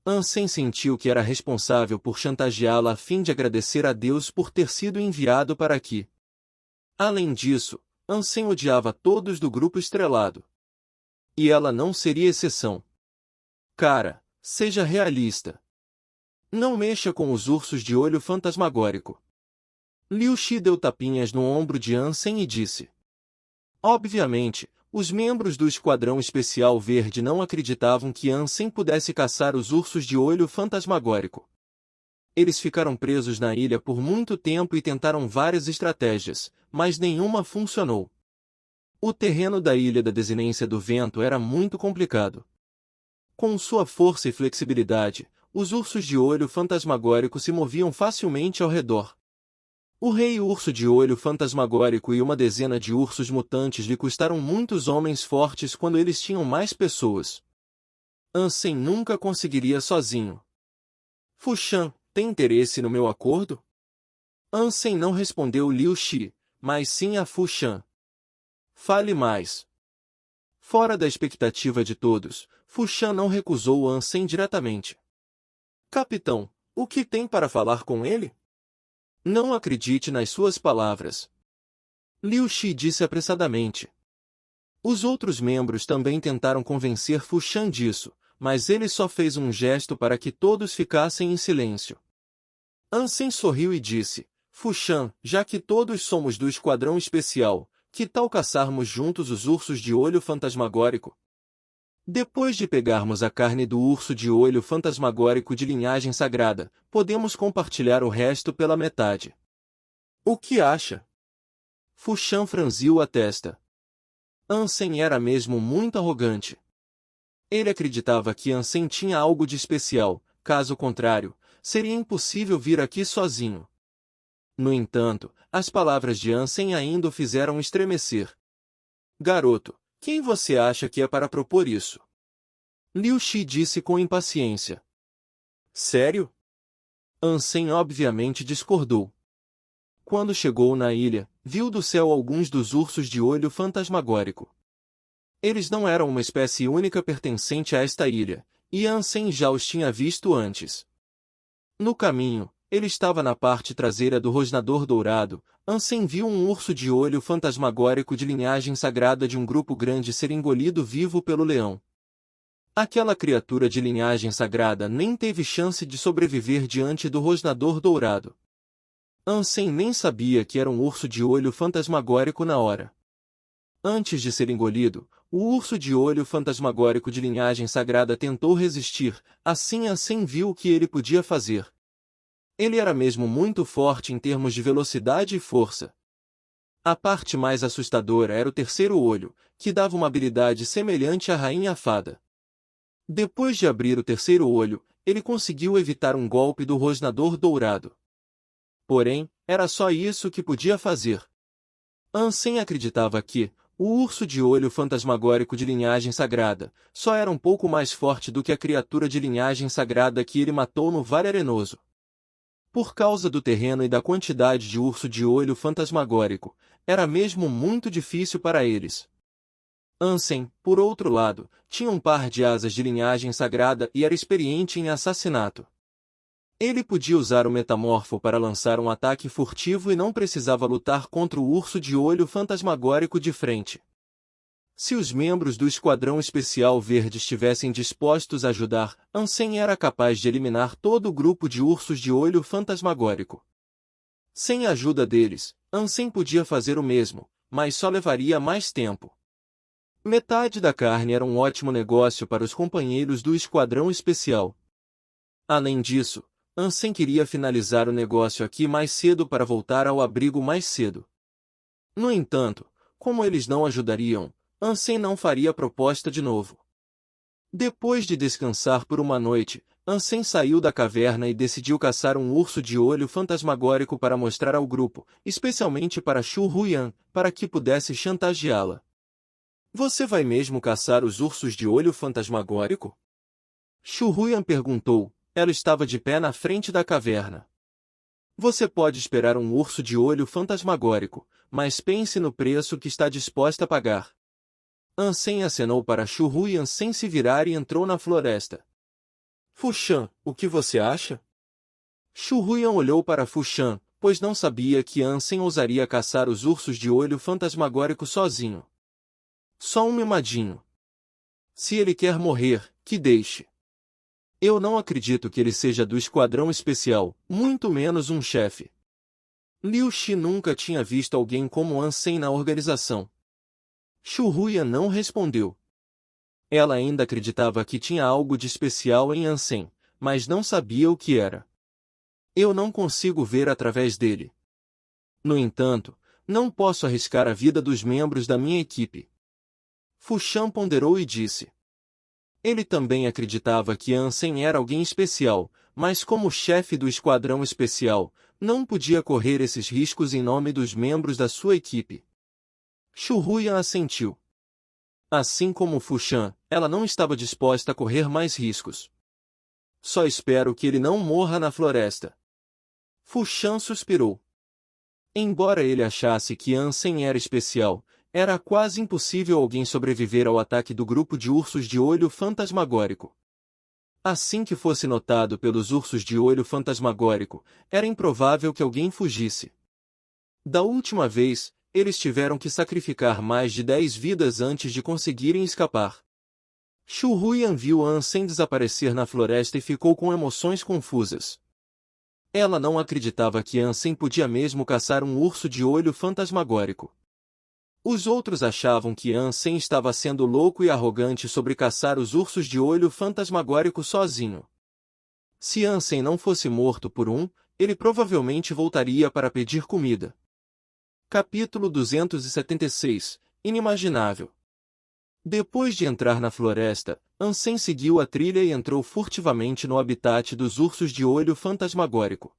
Ansem sentiu que era responsável por chantageá-la a fim de agradecer a Deus por ter sido enviado para aqui. Além disso, Ansem odiava todos do grupo estrelado. E ela não seria exceção. Cara, seja realista. Não mexa com os ursos de olho fantasmagórico. Liu Shi deu tapinhas no ombro de Ansem e disse. Obviamente, os membros do Esquadrão Especial Verde não acreditavam que Ansem pudesse caçar os ursos de olho fantasmagórico. Eles ficaram presos na ilha por muito tempo e tentaram várias estratégias, mas nenhuma funcionou. O terreno da Ilha da Desinência do Vento era muito complicado. Com sua força e flexibilidade, os ursos de olho fantasmagórico se moviam facilmente ao redor. O rei urso de olho fantasmagórico e uma dezena de ursos mutantes lhe custaram muitos homens fortes quando eles tinham mais pessoas. Ansem nunca conseguiria sozinho. Fu Shan, tem interesse no meu acordo? Ansem não respondeu Liu Shi, mas sim a Fu Shan. Fale mais. Fora da expectativa de todos, Fu Shan não recusou Ansem diretamente. Capitão, o que tem para falar com ele? Não acredite nas suas palavras. Liu Shi disse apressadamente. Os outros membros também tentaram convencer Fu Shan disso, mas ele só fez um gesto para que todos ficassem em silêncio. Ansem sorriu e disse, Fu Shan, já que todos somos do Esquadrão Especial, que tal caçarmos juntos os ursos de olho fantasmagórico? Depois de pegarmos a carne do urso de olho fantasmagórico de linhagem sagrada, podemos compartilhar o resto pela metade. O que acha? Fu Shan franziu a testa. Ansem era mesmo muito arrogante. Ele acreditava que Ansem tinha algo de especial, caso contrário, seria impossível vir aqui sozinho. No entanto, as palavras de Ansem ainda o fizeram estremecer. Garoto, quem você acha que é para propor isso? Liu Shi disse com impaciência. Sério? Ansem obviamente discordou. Quando chegou na ilha, viu do céu alguns dos ursos de olho fantasmagórico. Eles não eram uma espécie única pertencente a esta ilha, e Ansem já os tinha visto antes. No caminho, ele estava na parte traseira do rosnador dourado. Ansem viu um urso de olho fantasmagórico de linhagem sagrada de um grupo grande ser engolido vivo pelo leão. Aquela criatura de linhagem sagrada nem teve chance de sobreviver diante do rosnador dourado. Ansem nem sabia que era um urso de olho fantasmagórico na hora. Antes de ser engolido, o urso de olho fantasmagórico de linhagem sagrada tentou resistir, assim Ansem viu o que ele podia fazer. Ele era mesmo muito forte em termos de velocidade e força. A parte mais assustadora era o terceiro olho, que dava uma habilidade semelhante à Rainha Fada. Depois de abrir o terceiro olho, ele conseguiu evitar um golpe do rosnador dourado. Porém, era só isso que podia fazer. Ansem acreditava que, o urso de olho fantasmagórico de linhagem sagrada, só era um pouco mais forte do que a criatura de linhagem sagrada que ele matou no Vale Arenoso. Por causa do terreno e da quantidade de urso de olho fantasmagórico, era mesmo muito difícil para eles. Ansem, por outro lado, tinha um par de asas de linhagem sagrada e era experiente em assassinato. Ele podia usar o metamorfo para lançar um ataque furtivo e não precisava lutar contra o urso de olho fantasmagórico de frente. Se os membros do Esquadrão Especial Verde estivessem dispostos a ajudar, Ansem era capaz de eliminar todo o grupo de ursos de olho fantasmagórico. Sem a ajuda deles, Ansem podia fazer o mesmo, mas só levaria mais tempo. Metade da carne era um ótimo negócio para os companheiros do Esquadrão Especial. Além disso, Ansem queria finalizar o negócio aqui mais cedo para voltar ao abrigo mais cedo. No entanto, como eles não ajudariam, Ansem não faria a proposta de novo. Depois de descansar por uma noite, Ansem saiu da caverna e decidiu caçar um urso de olho fantasmagórico para mostrar ao grupo, especialmente para Shu Huyan, para que pudesse chantageá-la. Você vai mesmo caçar os ursos de olho fantasmagórico? Shu Huyan perguntou. Ela estava de pé na frente da caverna. Você pode esperar um urso de olho fantasmagórico, mas pense no preço que está disposta a pagar. Ansem acenou para Shu Huyan sem se virar e entrou na floresta. Fu-Shan, o que você acha? Shu Huyan olhou para Fu-Shan, pois não sabia que Ansem ousaria caçar os ursos de olho fantasmagórico sozinho. Só um mimadinho. Se ele quer morrer, que deixe. Eu não acredito que ele seja do esquadrão especial, muito menos um chefe. Liu Shi nunca tinha visto alguém como Ansem na organização. Shu Huyan não respondeu. Ela ainda acreditava que tinha algo de especial em Ansem, mas não sabia o que era. Eu não consigo ver através dele. No entanto, não posso arriscar a vida dos membros da minha equipe. Fu-Shan ponderou e disse. Ele também acreditava que Ansem era alguém especial, mas como chefe do esquadrão especial, não podia correr esses riscos em nome dos membros da sua equipe. Shu Huyan assentiu. Assim como Fu-Shan, ela não estava disposta a correr mais riscos. Só espero que ele não morra na floresta. Fu-Shan suspirou. Embora ele achasse que Ansem era especial, era quase impossível alguém sobreviver ao ataque do grupo de ursos de olho fantasmagórico. Assim que fosse notado pelos ursos de olho fantasmagórico, era improvável que alguém fugisse. Da última vez, eles tiveram que sacrificar mais de 10 vidas antes de conseguirem escapar. Shu Huyan viu Ansem desaparecer na floresta e ficou com emoções confusas. Ela não acreditava que Ansem podia mesmo caçar um urso de olho fantasmagórico. Os outros achavam que Ansem estava sendo louco e arrogante sobre caçar os ursos de olho fantasmagórico sozinho. Se Ansem não fosse morto por ele provavelmente voltaria para pedir comida. Capítulo 276 Inimaginável. Depois de entrar na floresta, Ansem seguiu a trilha e entrou furtivamente no habitat dos ursos de olho fantasmagórico.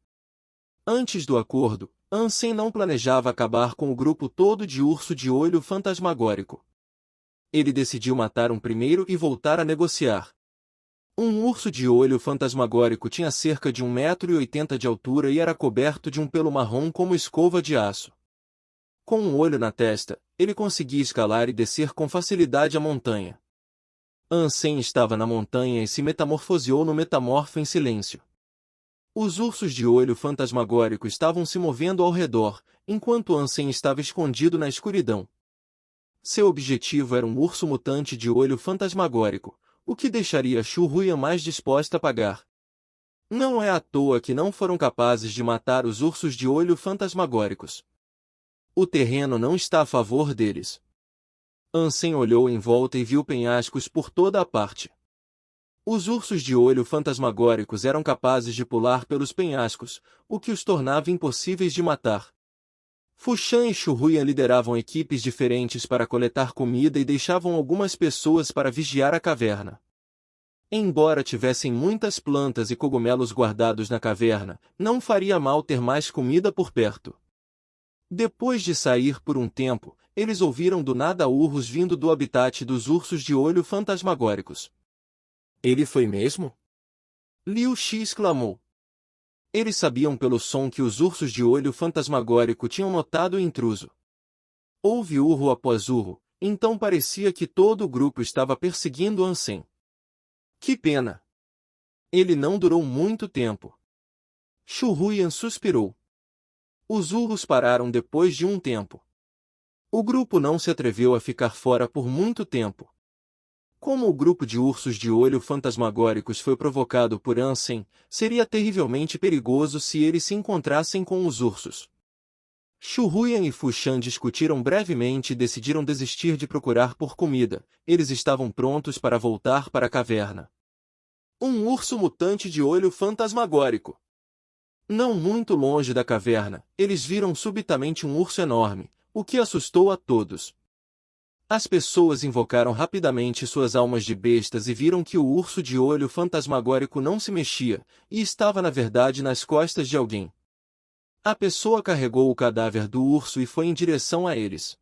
Antes do acordo, Ansem não planejava acabar com o grupo todo de urso de olho fantasmagórico. Ele decidiu matar um primeiro e voltar a negociar. Um urso de olho fantasmagórico tinha cerca de 1,80 m de altura e era coberto de um pelo marrom como escova de aço. Com um olho na testa, ele conseguia escalar e descer com facilidade a montanha. Ansem estava na montanha e se metamorfoseou no metamorfo em silêncio. Os ursos de olho fantasmagórico estavam se movendo ao redor, enquanto Ansem estava escondido na escuridão. Seu objetivo era um urso mutante de olho fantasmagórico, o que deixaria Shu Huyan mais disposta a pagar. Não é à toa que não foram capazes de matar os ursos de olho fantasmagóricos. O terreno não está a favor deles. Ansem olhou em volta e viu penhascos por toda a parte. Os ursos de olho fantasmagóricos eram capazes de pular pelos penhascos, o que os tornava impossíveis de matar. Fu-Shan e Shu Huyan lideravam equipes diferentes para coletar comida e deixavam algumas pessoas para vigiar a caverna. Embora tivessem muitas plantas e cogumelos guardados na caverna, não faria mal ter mais comida por perto. Depois de sair por um tempo, eles ouviram do nada urros vindo do habitat dos ursos de olho fantasmagóricos. Ele foi mesmo? Liu Shi exclamou. Eles sabiam pelo som que os ursos de olho fantasmagórico tinham notado o intruso. Houve urro após urro, então parecia que todo o grupo estava perseguindo Ansem. Que pena! Ele não durou muito tempo. Shu Huyan suspirou. Os urros pararam depois de um tempo. O grupo não se atreveu a ficar fora por muito tempo. Como o grupo de ursos de olho fantasmagóricos foi provocado por Ansem, seria terrivelmente perigoso se eles se encontrassem com os ursos. Shu Huyan e Fu-Shan discutiram brevemente e decidiram desistir de procurar por comida. Eles estavam prontos para voltar para a caverna. Um urso mutante de olho fantasmagórico. Não muito longe da caverna, eles viram subitamente um urso enorme, o que assustou a todos. As pessoas invocaram rapidamente suas almas de bestas e viram que o urso de olho fantasmagórico não se mexia, e estava na verdade nas costas de alguém. A pessoa carregou o cadáver do urso e foi em direção a eles.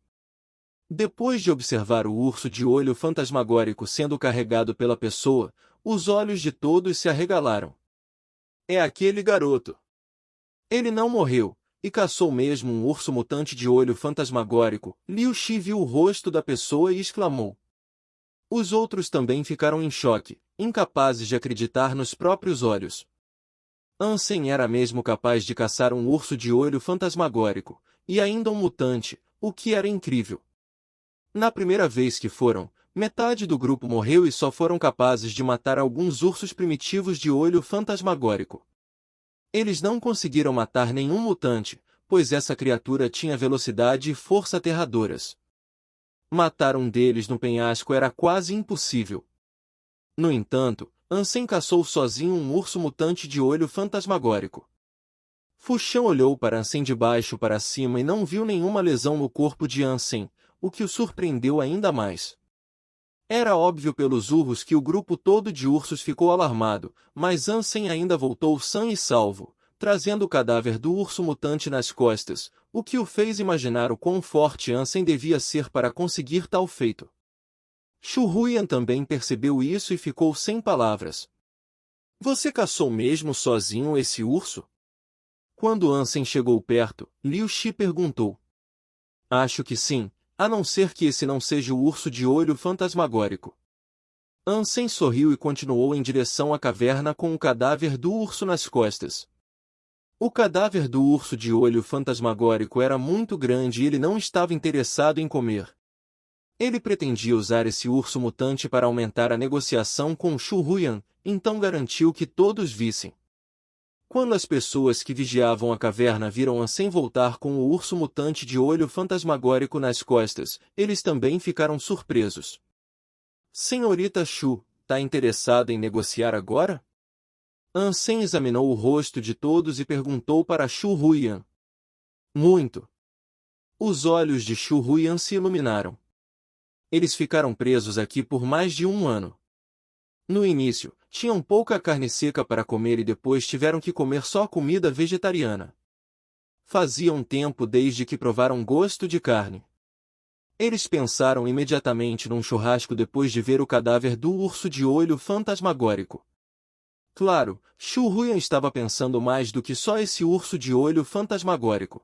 Depois de observar o urso de olho fantasmagórico sendo carregado pela pessoa, os olhos de todos se arregalaram. É aquele garoto. Ele não morreu, e caçou mesmo um urso mutante de olho fantasmagórico. Liu Shi viu o rosto da pessoa e exclamou. Os outros também ficaram em choque, incapazes de acreditar nos próprios olhos. Ansem era mesmo capaz de caçar um urso de olho fantasmagórico, e ainda um mutante, o que era incrível. Na primeira vez que foram, metade do grupo morreu e só foram capazes de matar alguns ursos primitivos de olho fantasmagórico. Eles não conseguiram matar nenhum mutante, pois essa criatura tinha velocidade e força aterradoras. Matar um deles no penhasco era quase impossível. No entanto, Ansem caçou sozinho um urso mutante de olho fantasmagórico. Fuxian olhou para Ansem de baixo para cima e não viu nenhuma lesão no corpo de Ansem, o que o surpreendeu ainda mais. Era óbvio pelos urros que o grupo todo de ursos ficou alarmado, mas Ansem ainda voltou sã e salvo, trazendo o cadáver do urso mutante nas costas, o que o fez imaginar o quão forte Ansem devia ser para conseguir tal feito. Shu Huyan também percebeu isso e ficou sem palavras. Você caçou mesmo sozinho esse urso? Quando Ansem chegou perto, Liu Shi perguntou. Acho que sim, a não ser que esse não seja o urso de olho fantasmagórico. Ansem sorriu e continuou em direção à caverna com o cadáver do urso nas costas. O cadáver do urso de olho fantasmagórico era muito grande e ele não estava interessado em comer. Ele pretendia usar esse urso mutante para aumentar a negociação com Shu Huyan, então garantiu que todos vissem. Quando as pessoas que vigiavam a caverna viram Ansem voltar com o urso mutante de olho fantasmagórico nas costas, eles também ficaram surpresos. Senhorita Shu, tá interessada em negociar agora? Ansem examinou o rosto de todos e perguntou para Shu Huyan. Muito. Os olhos de Shu Huyan se iluminaram. Eles ficaram presos aqui por mais de 1 ano. No início, tinham pouca carne seca para comer e depois tiveram que comer só comida vegetariana. Fazia um tempo desde que provaram gosto de carne. Eles pensaram imediatamente num churrasco depois de ver o cadáver do urso de olho fantasmagórico. Claro, Shu Huyan estava pensando mais do que só esse urso de olho fantasmagórico.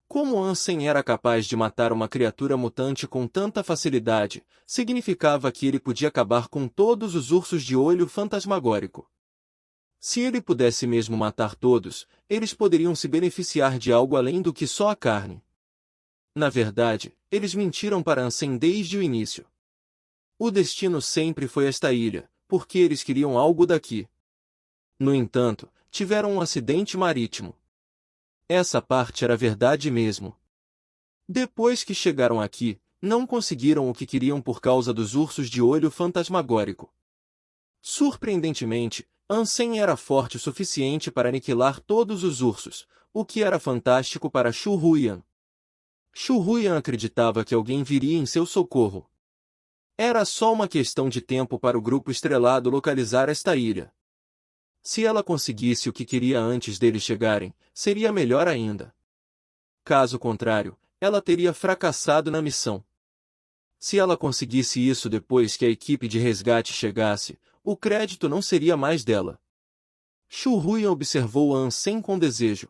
Como Ansem era capaz de matar uma criatura mutante com tanta facilidade, significava que ele podia acabar com todos os ursos de olho fantasmagórico. Se ele pudesse mesmo matar todos, eles poderiam se beneficiar de algo além do que só a carne. Na verdade, eles mentiram para Ansem desde o início. O destino sempre foi esta ilha, porque eles queriam algo daqui. No entanto, tiveram um acidente marítimo. Essa parte era verdade mesmo. Depois que chegaram aqui, não conseguiram o que queriam por causa dos ursos de olho fantasmagórico. Surpreendentemente, Ansem era forte o suficiente para aniquilar todos os ursos, o que era fantástico para Shu Huyan. Shu Huyan acreditava que alguém viria em seu socorro. Era só uma questão de tempo para o grupo estrelado localizar esta ilha. Se ela conseguisse o que queria antes deles chegarem, seria melhor ainda. Caso contrário, ela teria fracassado na missão. Se ela conseguisse isso depois que a equipe de resgate chegasse, o crédito não seria mais dela. Shu Huyan observou Ansem com desejo.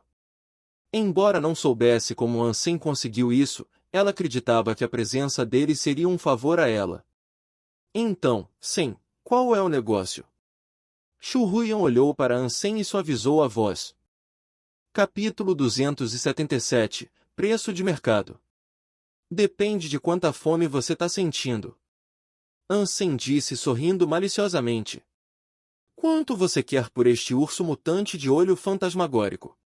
Embora não soubesse como Ansem conseguiu isso, ela acreditava que a presença dele seria um favor a ela. Então, sim, qual é o negócio? Shu Huyan olhou para Ansem e suavizou a voz. Capítulo 277 – Preço de mercado. Depende de quanta fome você está sentindo. Ansem disse sorrindo maliciosamente. Quanto você quer por este urso mutante de olho fantasmagórico?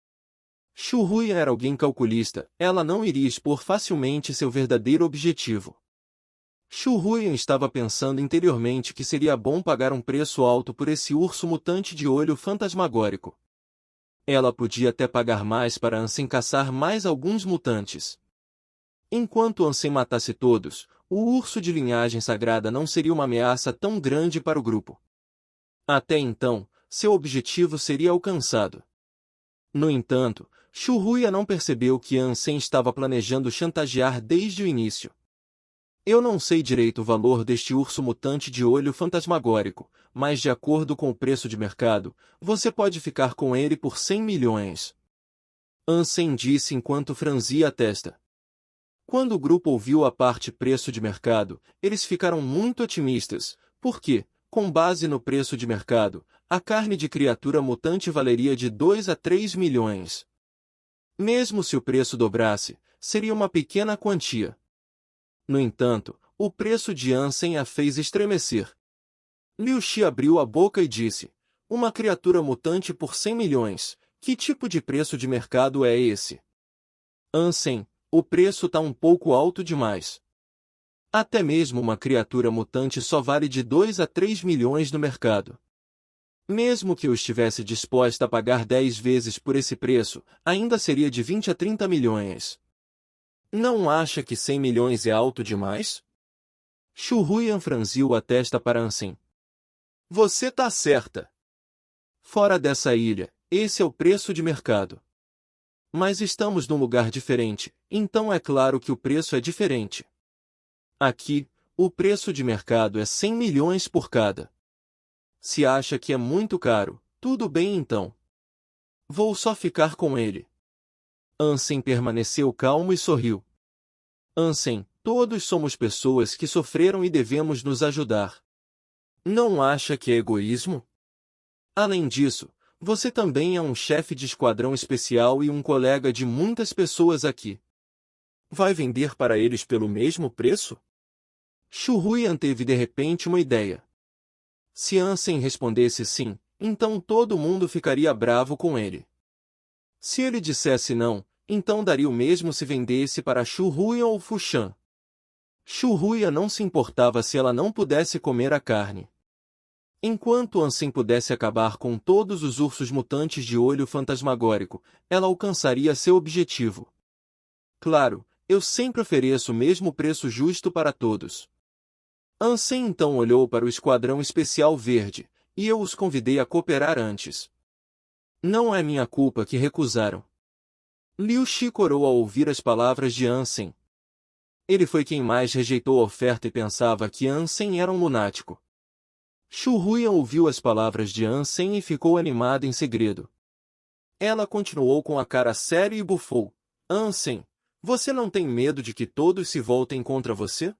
Shu Huyan era alguém calculista, ela não iria expor facilmente seu verdadeiro objetivo. Shu Huyan estava pensando interiormente que seria bom pagar um preço alto por esse urso mutante de olho fantasmagórico. Ela podia até pagar mais para Ansem caçar mais alguns mutantes. Enquanto Ansem matasse todos, o urso de linhagem sagrada não seria uma ameaça tão grande para o grupo. Até então, seu objetivo seria alcançado. No entanto, Shu Huyan não percebeu que Ansem estava planejando chantagear desde o início. Eu não sei direito o valor deste urso mutante de olho fantasmagórico, mas de acordo com o preço de mercado, você pode ficar com ele por 100 milhões. Ansem disse enquanto franzia a testa. Quando o grupo ouviu a parte preço de mercado, eles ficaram muito otimistas, porque, com base no preço de mercado, a carne de criatura mutante valeria de 2 a 3 milhões. Mesmo se o preço dobrasse, seria uma pequena quantia. No entanto, o preço de Ansem a fez estremecer. Liu Shi abriu a boca e disse: uma criatura mutante por 100 milhões, que tipo de preço de mercado é esse? Ansem, o preço tá um pouco alto demais. Até mesmo uma criatura mutante só vale de 2 a 3 milhões no mercado. Mesmo que eu estivesse disposta a pagar 10 vezes por esse preço, ainda seria de 20 a 30 milhões. Não acha que 100 milhões é alto demais? Shu Huyan franziu a testa para Ansem. Você tá certa. Fora dessa ilha, esse é o preço de mercado. Mas estamos num lugar diferente, então é claro que o preço é diferente. Aqui, o preço de mercado é 100 milhões por cada. Se acha que é muito caro, tudo bem então. Vou só ficar com ele. Ansem permaneceu calmo e sorriu. Ansem, todos somos pessoas que sofreram e devemos nos ajudar. Não acha que é egoísmo? Além disso, você também é um chefe de esquadrão especial e um colega de muitas pessoas aqui. Vai vender para eles pelo mesmo preço? Shu Huyan teve de repente uma ideia. Se Ansem respondesse sim, então todo mundo ficaria bravo com ele. Se ele dissesse não, então daria o mesmo se vendesse para Shu Huyan ou Fu Shan. Shu Huyan não se importava se ela não pudesse comer a carne. Enquanto Ansem pudesse acabar com todos os ursos mutantes de olho fantasmagórico, ela alcançaria seu objetivo. Claro, eu sempre ofereço o mesmo preço justo para todos. Ansem então olhou para o Esquadrão Especial Verde, e eu os convidei a cooperar antes. Não é minha culpa que recusaram. Liu Shi corou ao ouvir as palavras de Ansem. Ele foi quem mais rejeitou a oferta e pensava que Ansem era um lunático. Shu Huyan ouviu as palavras de Ansem e ficou animada em segredo. Ela continuou com a cara séria e bufou. Ansem, você não tem medo de que todos se voltem contra você?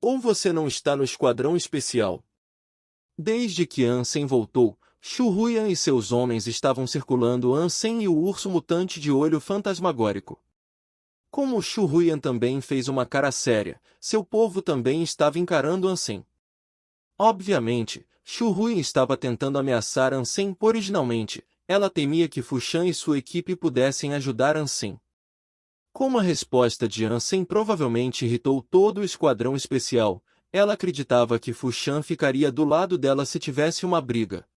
Ou você não está no Esquadrão Especial? Desde que Ansem voltou, Shu Huyan e seus homens estavam circulando Ansem e o urso mutante de olho fantasmagórico. Como Shu Huyan também fez uma cara séria, seu povo também estava encarando Ansem. Obviamente, Shu Huyan estava tentando ameaçar Ansem originalmente, ela temia que Fu Shan e sua equipe pudessem ajudar Ansem. Como a resposta de Ansem provavelmente irritou todo o Esquadrão Especial, ela acreditava que Fu Shan ficaria do lado dela se tivesse uma briga.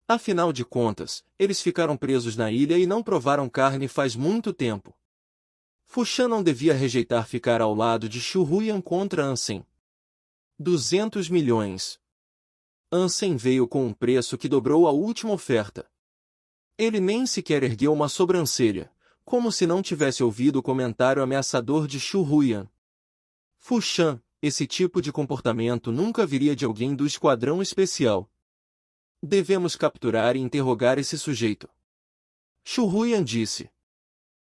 Afinal de contas, eles ficaram presos na ilha e não provaram carne faz muito tempo. Fu Shan não devia rejeitar ficar ao lado de Shu Huyan contra Ansem. 200 milhões. Ansem veio com um preço que dobrou a última oferta. Ele nem sequer ergueu uma sobrancelha, como se não tivesse ouvido o comentário ameaçador de Shu Huyan. Fu Shan, esse tipo de comportamento nunca viria de alguém do Esquadrão Especial. Devemos capturar e interrogar esse sujeito. Shu Huyan disse.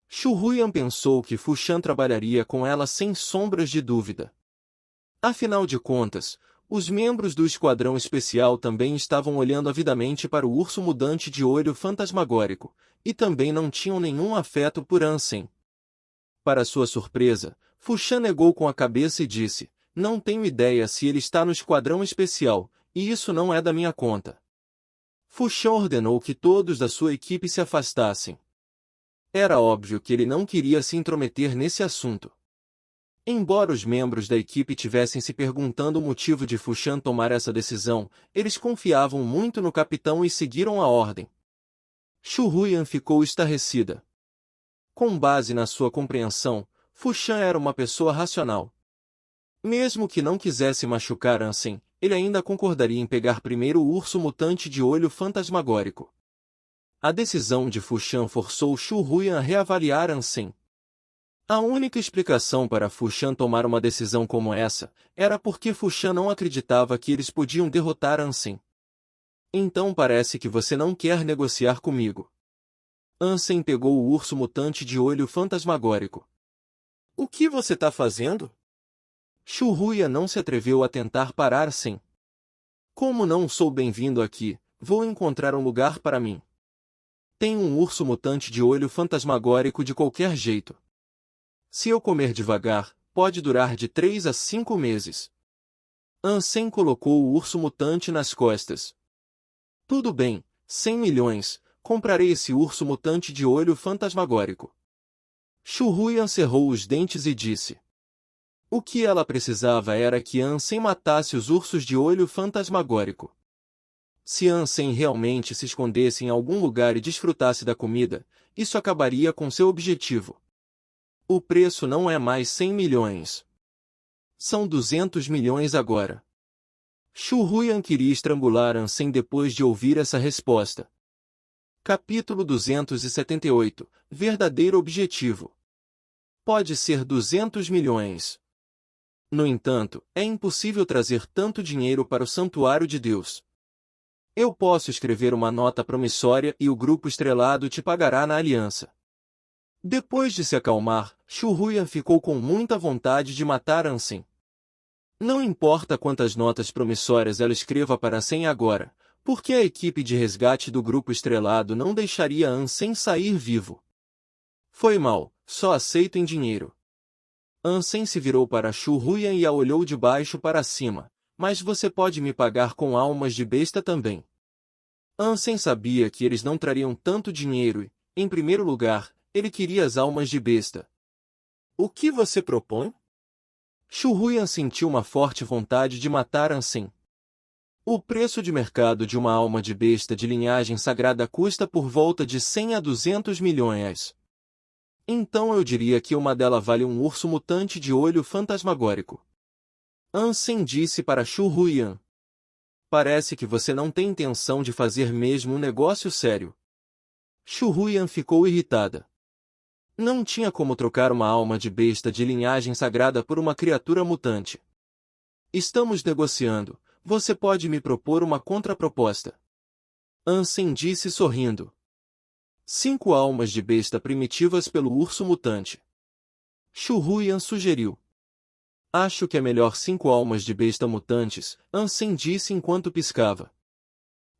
Shu Huyan pensou que Fu Shan trabalharia com ela sem sombras de dúvida. Afinal de contas, os membros do Esquadrão Especial também estavam olhando avidamente para o urso mudante de olho fantasmagórico, e também não tinham nenhum afeto por Ansem. Para sua surpresa, Fu Shan negou com a cabeça e disse, não tenho ideia se ele está no Esquadrão Especial, e isso não é da minha conta. Fu Shan ordenou que todos da sua equipe se afastassem. Era óbvio que ele não queria se intrometer nesse assunto. Embora os membros da equipe tivessem se perguntando o motivo de Fu Shan tomar essa decisão, eles confiavam muito no capitão e seguiram a ordem. Shu Huyan ficou estarrecida. Com base na sua compreensão, Fu Shan era uma pessoa racional. Mesmo que não quisesse machucar Ansem, ele ainda concordaria em pegar primeiro o urso mutante de olho fantasmagórico. A decisão de Fu Shan forçou Shu Huyan a reavaliar Ansem. A única explicação para Fu Shan tomar uma decisão como essa era porque Fu Shan não acreditava que eles podiam derrotar Ansem. Então parece que você não quer negociar comigo. Ansem pegou o urso mutante de olho fantasmagórico. O que você está fazendo? Shu Huyan não se atreveu a tentar parar Ansem. Como não sou bem-vindo aqui, vou encontrar um lugar para mim. Tenho um urso mutante de olho fantasmagórico de qualquer jeito. Se eu comer devagar, pode durar de 3 a 5 meses. Ansem colocou o urso mutante nas costas. Tudo bem, 100 milhões, comprarei esse urso mutante de olho fantasmagórico. Shu Huyan cerrou os dentes e disse. O que ela precisava era que Ansem matasse os ursos de olho fantasmagórico. Se Ansem realmente se escondesse em algum lugar e desfrutasse da comida, isso acabaria com seu objetivo. O preço não é mais 100 milhões. São 200 milhões agora. Shu Huyan queria estrangular Ansem depois de ouvir essa resposta. Capítulo 278 – Verdadeiro objetivo. Pode ser 200 milhões. No entanto, é impossível trazer tanto dinheiro para o santuário de Deus. Eu posso escrever uma nota promissória e o grupo estrelado te pagará na aliança. Depois de se acalmar, Shu Huyan ficou com muita vontade de matar Ansem. Não importa quantas notas promissórias ela escreva para Ansem agora, porque a equipe de resgate do grupo estrelado não deixaria Ansem sair vivo. Foi mal, só aceito em dinheiro. Ansem se virou para Shu Huyan e a olhou de baixo para cima. Mas você pode me pagar com almas de besta também. Ansem sabia que eles não trariam tanto dinheiro e, em primeiro lugar, ele queria as almas de besta. O que você propõe? Shu Huyan sentiu uma forte vontade de matar Ansem. O preço de mercado de uma alma de besta de linhagem sagrada custa por volta de 100 a 200 milhões. Então eu diria que uma delas vale um urso mutante de olho fantasmagórico. Ansem disse para Shu Huyan. Parece que você não tem intenção de fazer mesmo um negócio sério. Shu Huyan ficou irritada. Não tinha como trocar uma alma de besta de linhagem sagrada por uma criatura mutante. Estamos negociando, você pode me propor uma contraproposta. Ansem disse sorrindo. 5 almas de besta primitivas pelo urso mutante. Shu Huyan sugeriu. Acho que é melhor 5 almas de besta mutantes, Ansem disse enquanto piscava.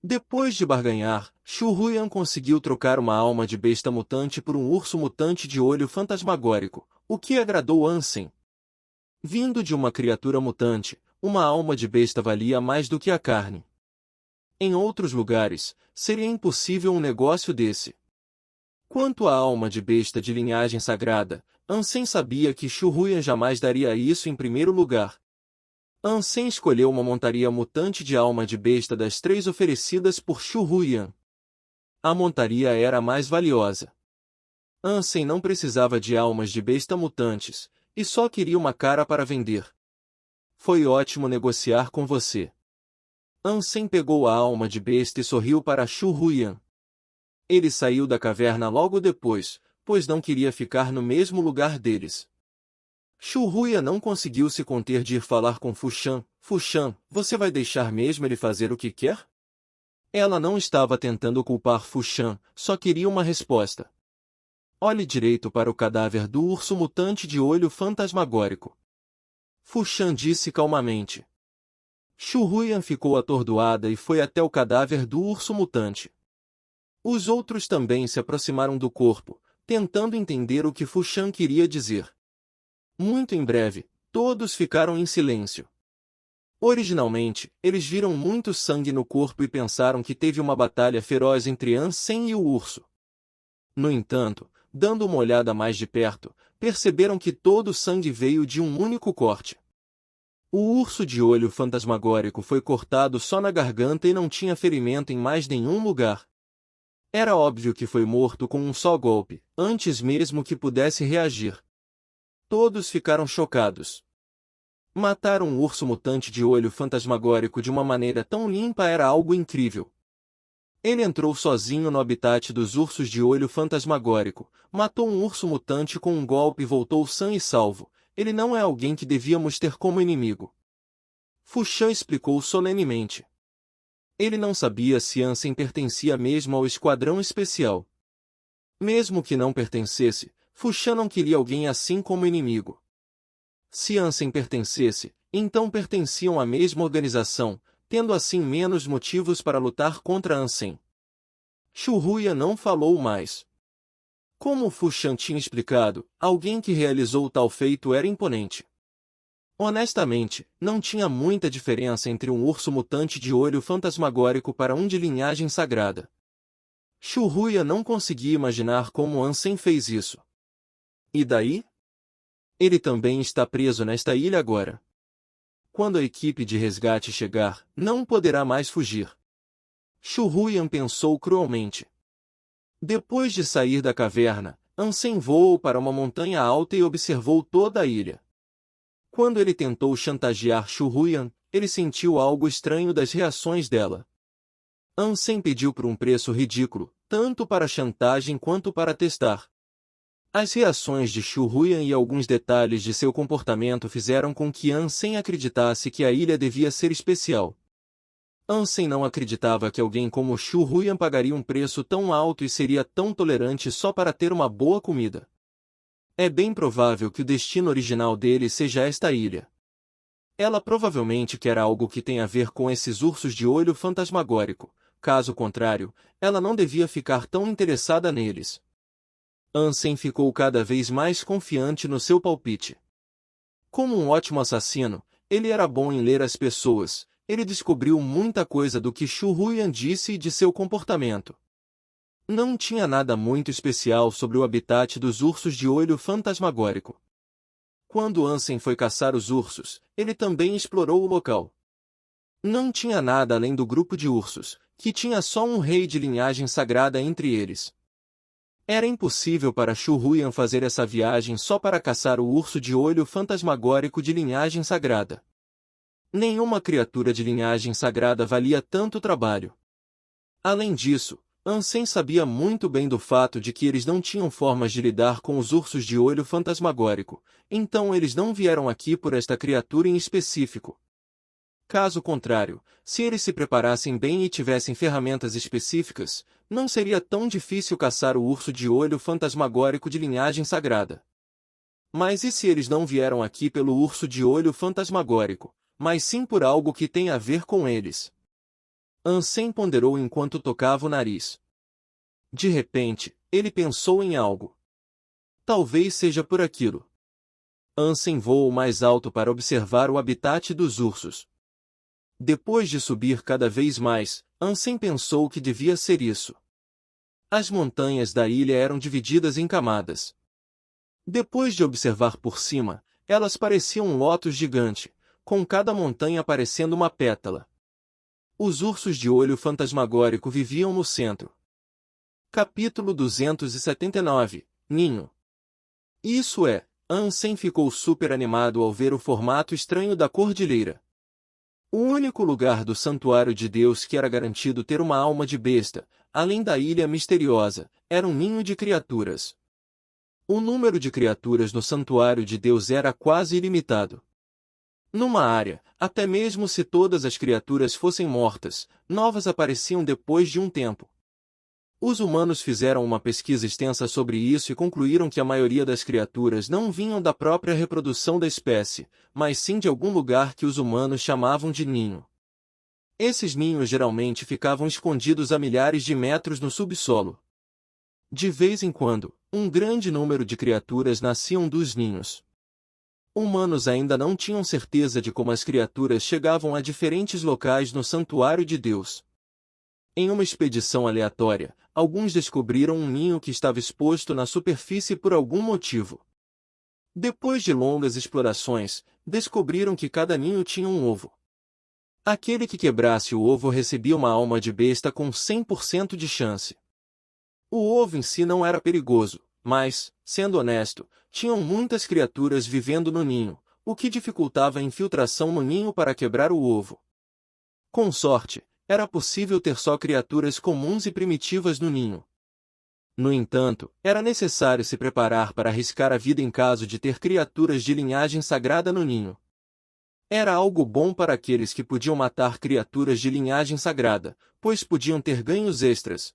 Depois de barganhar, Shu Huyan conseguiu trocar uma alma de besta mutante por um urso mutante de olho fantasmagórico, o que agradou Ansem. Vindo de uma criatura mutante, uma alma de besta valia mais do que a carne. Em outros lugares, seria impossível um negócio desse. Quanto à alma de besta de linhagem sagrada, Ansem sabia que Shu Huyan jamais daria isso em primeiro lugar. Ansem escolheu uma montaria mutante de alma de besta das 3 oferecidas por Shu Huyan. A montaria era a mais valiosa. Ansem não precisava de almas de besta mutantes, e só queria uma cara para vender. Foi ótimo negociar com você. Ansem pegou a alma de besta e sorriu para Shu Huyan. Ele saiu da caverna logo depois, pois não queria ficar no mesmo lugar deles. Shu Huyan não conseguiu se conter de ir falar com Fu Shan. Fu Shan, você vai deixar mesmo ele fazer o que quer? Ela não estava tentando culpar Fu Shan, só queria uma resposta. Olhe direito para o cadáver do urso mutante de olho fantasmagórico. Fu Shan disse calmamente. Shu Huyan ficou atordoada e foi até o cadáver do urso mutante. Os outros também se aproximaram do corpo, tentando entender o que Fu Shan queria dizer. Muito em breve, todos ficaram em silêncio. Originalmente, eles viram muito sangue no corpo e pensaram que teve uma batalha feroz entre Ansem e o urso. No entanto, dando uma olhada mais de perto, perceberam que todo o sangue veio de um único corte. O urso de olho fantasmagórico foi cortado só na garganta e não tinha ferimento em mais nenhum lugar. Era óbvio que foi morto com um só golpe, antes mesmo que pudesse reagir. Todos ficaram chocados. Matar um urso mutante de olho fantasmagórico de uma maneira tão limpa era algo incrível. Ele entrou sozinho no habitat dos ursos de olho fantasmagórico, matou um urso mutante com um golpe e voltou sã e salvo. Ele não é alguém que devíamos ter como inimigo. Fu Shan explicou solenemente. Ele não sabia se Ansem pertencia mesmo ao esquadrão especial. Mesmo que não pertencesse, Fuxia não queria alguém assim como inimigo. Se Ansem pertencesse, então pertenciam à mesma organização, tendo assim menos motivos para lutar contra Ansem. Shuhuya não falou mais. Como Fu Shan tinha explicado, alguém que realizou tal feito era imponente. Honestamente, não tinha muita diferença entre um urso mutante de olho fantasmagórico para um de linhagem sagrada. Shuhuya não conseguia imaginar como Ansem fez isso. E daí? Ele também está preso nesta ilha agora. Quando a equipe de resgate chegar, não poderá mais fugir. Shuhuyan pensou cruelmente. Depois de sair da caverna, Ansem voou para uma montanha alta e observou toda a ilha. Quando ele tentou chantagear Shuhuyan, ele sentiu algo estranho das reações dela. Ansem pediu por um preço ridículo, tanto para chantagem quanto para testar. As reações de Shuhuyan e alguns detalhes de seu comportamento fizeram com que Ansem acreditasse que a ilha devia ser especial. Ansem não acreditava que alguém como Shuhuyan pagaria um preço tão alto e seria tão tolerante só para ter uma boa comida. É bem provável que o destino original dele seja esta ilha. Ela provavelmente quer algo que tenha a ver com esses ursos de olho fantasmagórico, caso contrário, ela não devia ficar tão interessada neles. Ansem ficou cada vez mais confiante no seu palpite. Como um ótimo assassino, ele era bom em ler as pessoas, ele descobriu muita coisa do que Shuhuyan disse e de seu comportamento. Não tinha nada muito especial sobre o habitat dos ursos de olho fantasmagórico. Quando Ansem foi caçar os ursos, ele também explorou o local. Não tinha nada além do grupo de ursos, que tinha só um rei de linhagem sagrada entre eles. Era impossível para Shuhuyan fazer essa viagem só para caçar o urso de olho fantasmagórico de linhagem sagrada. Nenhuma criatura de linhagem sagrada valia tanto trabalho. Além disso, Ansem sabia muito bem do fato de que eles não tinham formas de lidar com os ursos de olho fantasmagórico, então eles não vieram aqui por esta criatura em específico. Caso contrário, se eles se preparassem bem e tivessem ferramentas específicas, não seria tão difícil caçar o urso de olho fantasmagórico de linhagem sagrada. Mas e se eles não vieram aqui pelo urso de olho fantasmagórico, mas sim por algo que tem a ver com eles? Ansem ponderou enquanto tocava o nariz. De repente, ele pensou em algo. Talvez seja por aquilo. Ansem voou mais alto para observar o habitat dos ursos. Depois de subir cada vez mais, Ansem pensou que devia ser isso. As montanhas da ilha eram divididas em camadas. Depois de observar por cima, elas pareciam um lótus gigante, com cada montanha parecendo uma pétala. Os ursos de olho fantasmagórico viviam no centro. Capítulo 279 Ninho. Isso é, Ansem ficou super animado ao ver o formato estranho da cordilheira. O único lugar do santuário de Deus que era garantido ter uma alma de besta, além da ilha misteriosa, era um ninho de criaturas. O número de criaturas no santuário de Deus era quase ilimitado. Numa área, até mesmo se todas as criaturas fossem mortas, novas apareciam depois de um tempo. Os humanos fizeram uma pesquisa extensa sobre isso e concluíram que a maioria das criaturas não vinham da própria reprodução da espécie, mas sim de algum lugar que os humanos chamavam de ninho. Esses ninhos geralmente ficavam escondidos a milhares de metros no subsolo. De vez em quando, um grande número de criaturas nasciam dos ninhos. Humanos ainda não tinham certeza de como as criaturas chegavam a diferentes locais no santuário de Deus. Em uma expedição aleatória, alguns descobriram um ninho que estava exposto na superfície por algum motivo. Depois de longas explorações, descobriram que cada ninho tinha um ovo. Aquele que quebrasse o ovo recebia uma alma de besta com 100% de chance. O ovo em si não era perigoso, mas, sendo honesto, tinham muitas criaturas vivendo no ninho, o que dificultava a infiltração no ninho para quebrar o ovo. Com sorte, era possível ter só criaturas comuns e primitivas no ninho. No entanto, era necessário se preparar para arriscar a vida em caso de ter criaturas de linhagem sagrada no ninho. Era algo bom para aqueles que podiam matar criaturas de linhagem sagrada, pois podiam ter ganhos extras.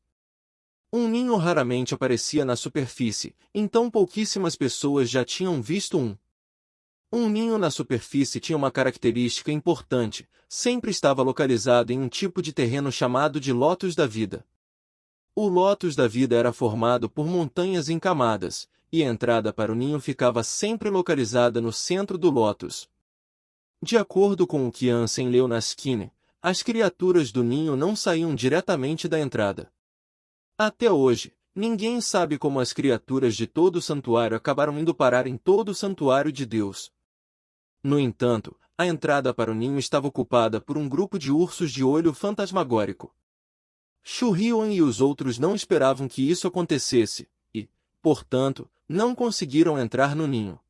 Um ninho raramente aparecia na superfície, então pouquíssimas pessoas já tinham visto um. Um ninho na superfície tinha uma característica importante, sempre estava localizado em um tipo de terreno chamado de lótus da vida. O lótus da vida era formado por montanhas em camadas, e a entrada para o ninho ficava sempre localizada no centro do lótus. De acordo com o que Ansem leu na Skinner, as criaturas do ninho não saíam diretamente da entrada. Até hoje, ninguém sabe como as criaturas de todo o santuário acabaram indo parar em todo o santuário de Deus. No entanto, a entrada para o ninho estava ocupada por um grupo de ursos de olho fantasmagórico. Shu Hyun e os outros não esperavam que isso acontecesse, e, portanto, não conseguiram entrar no ninho.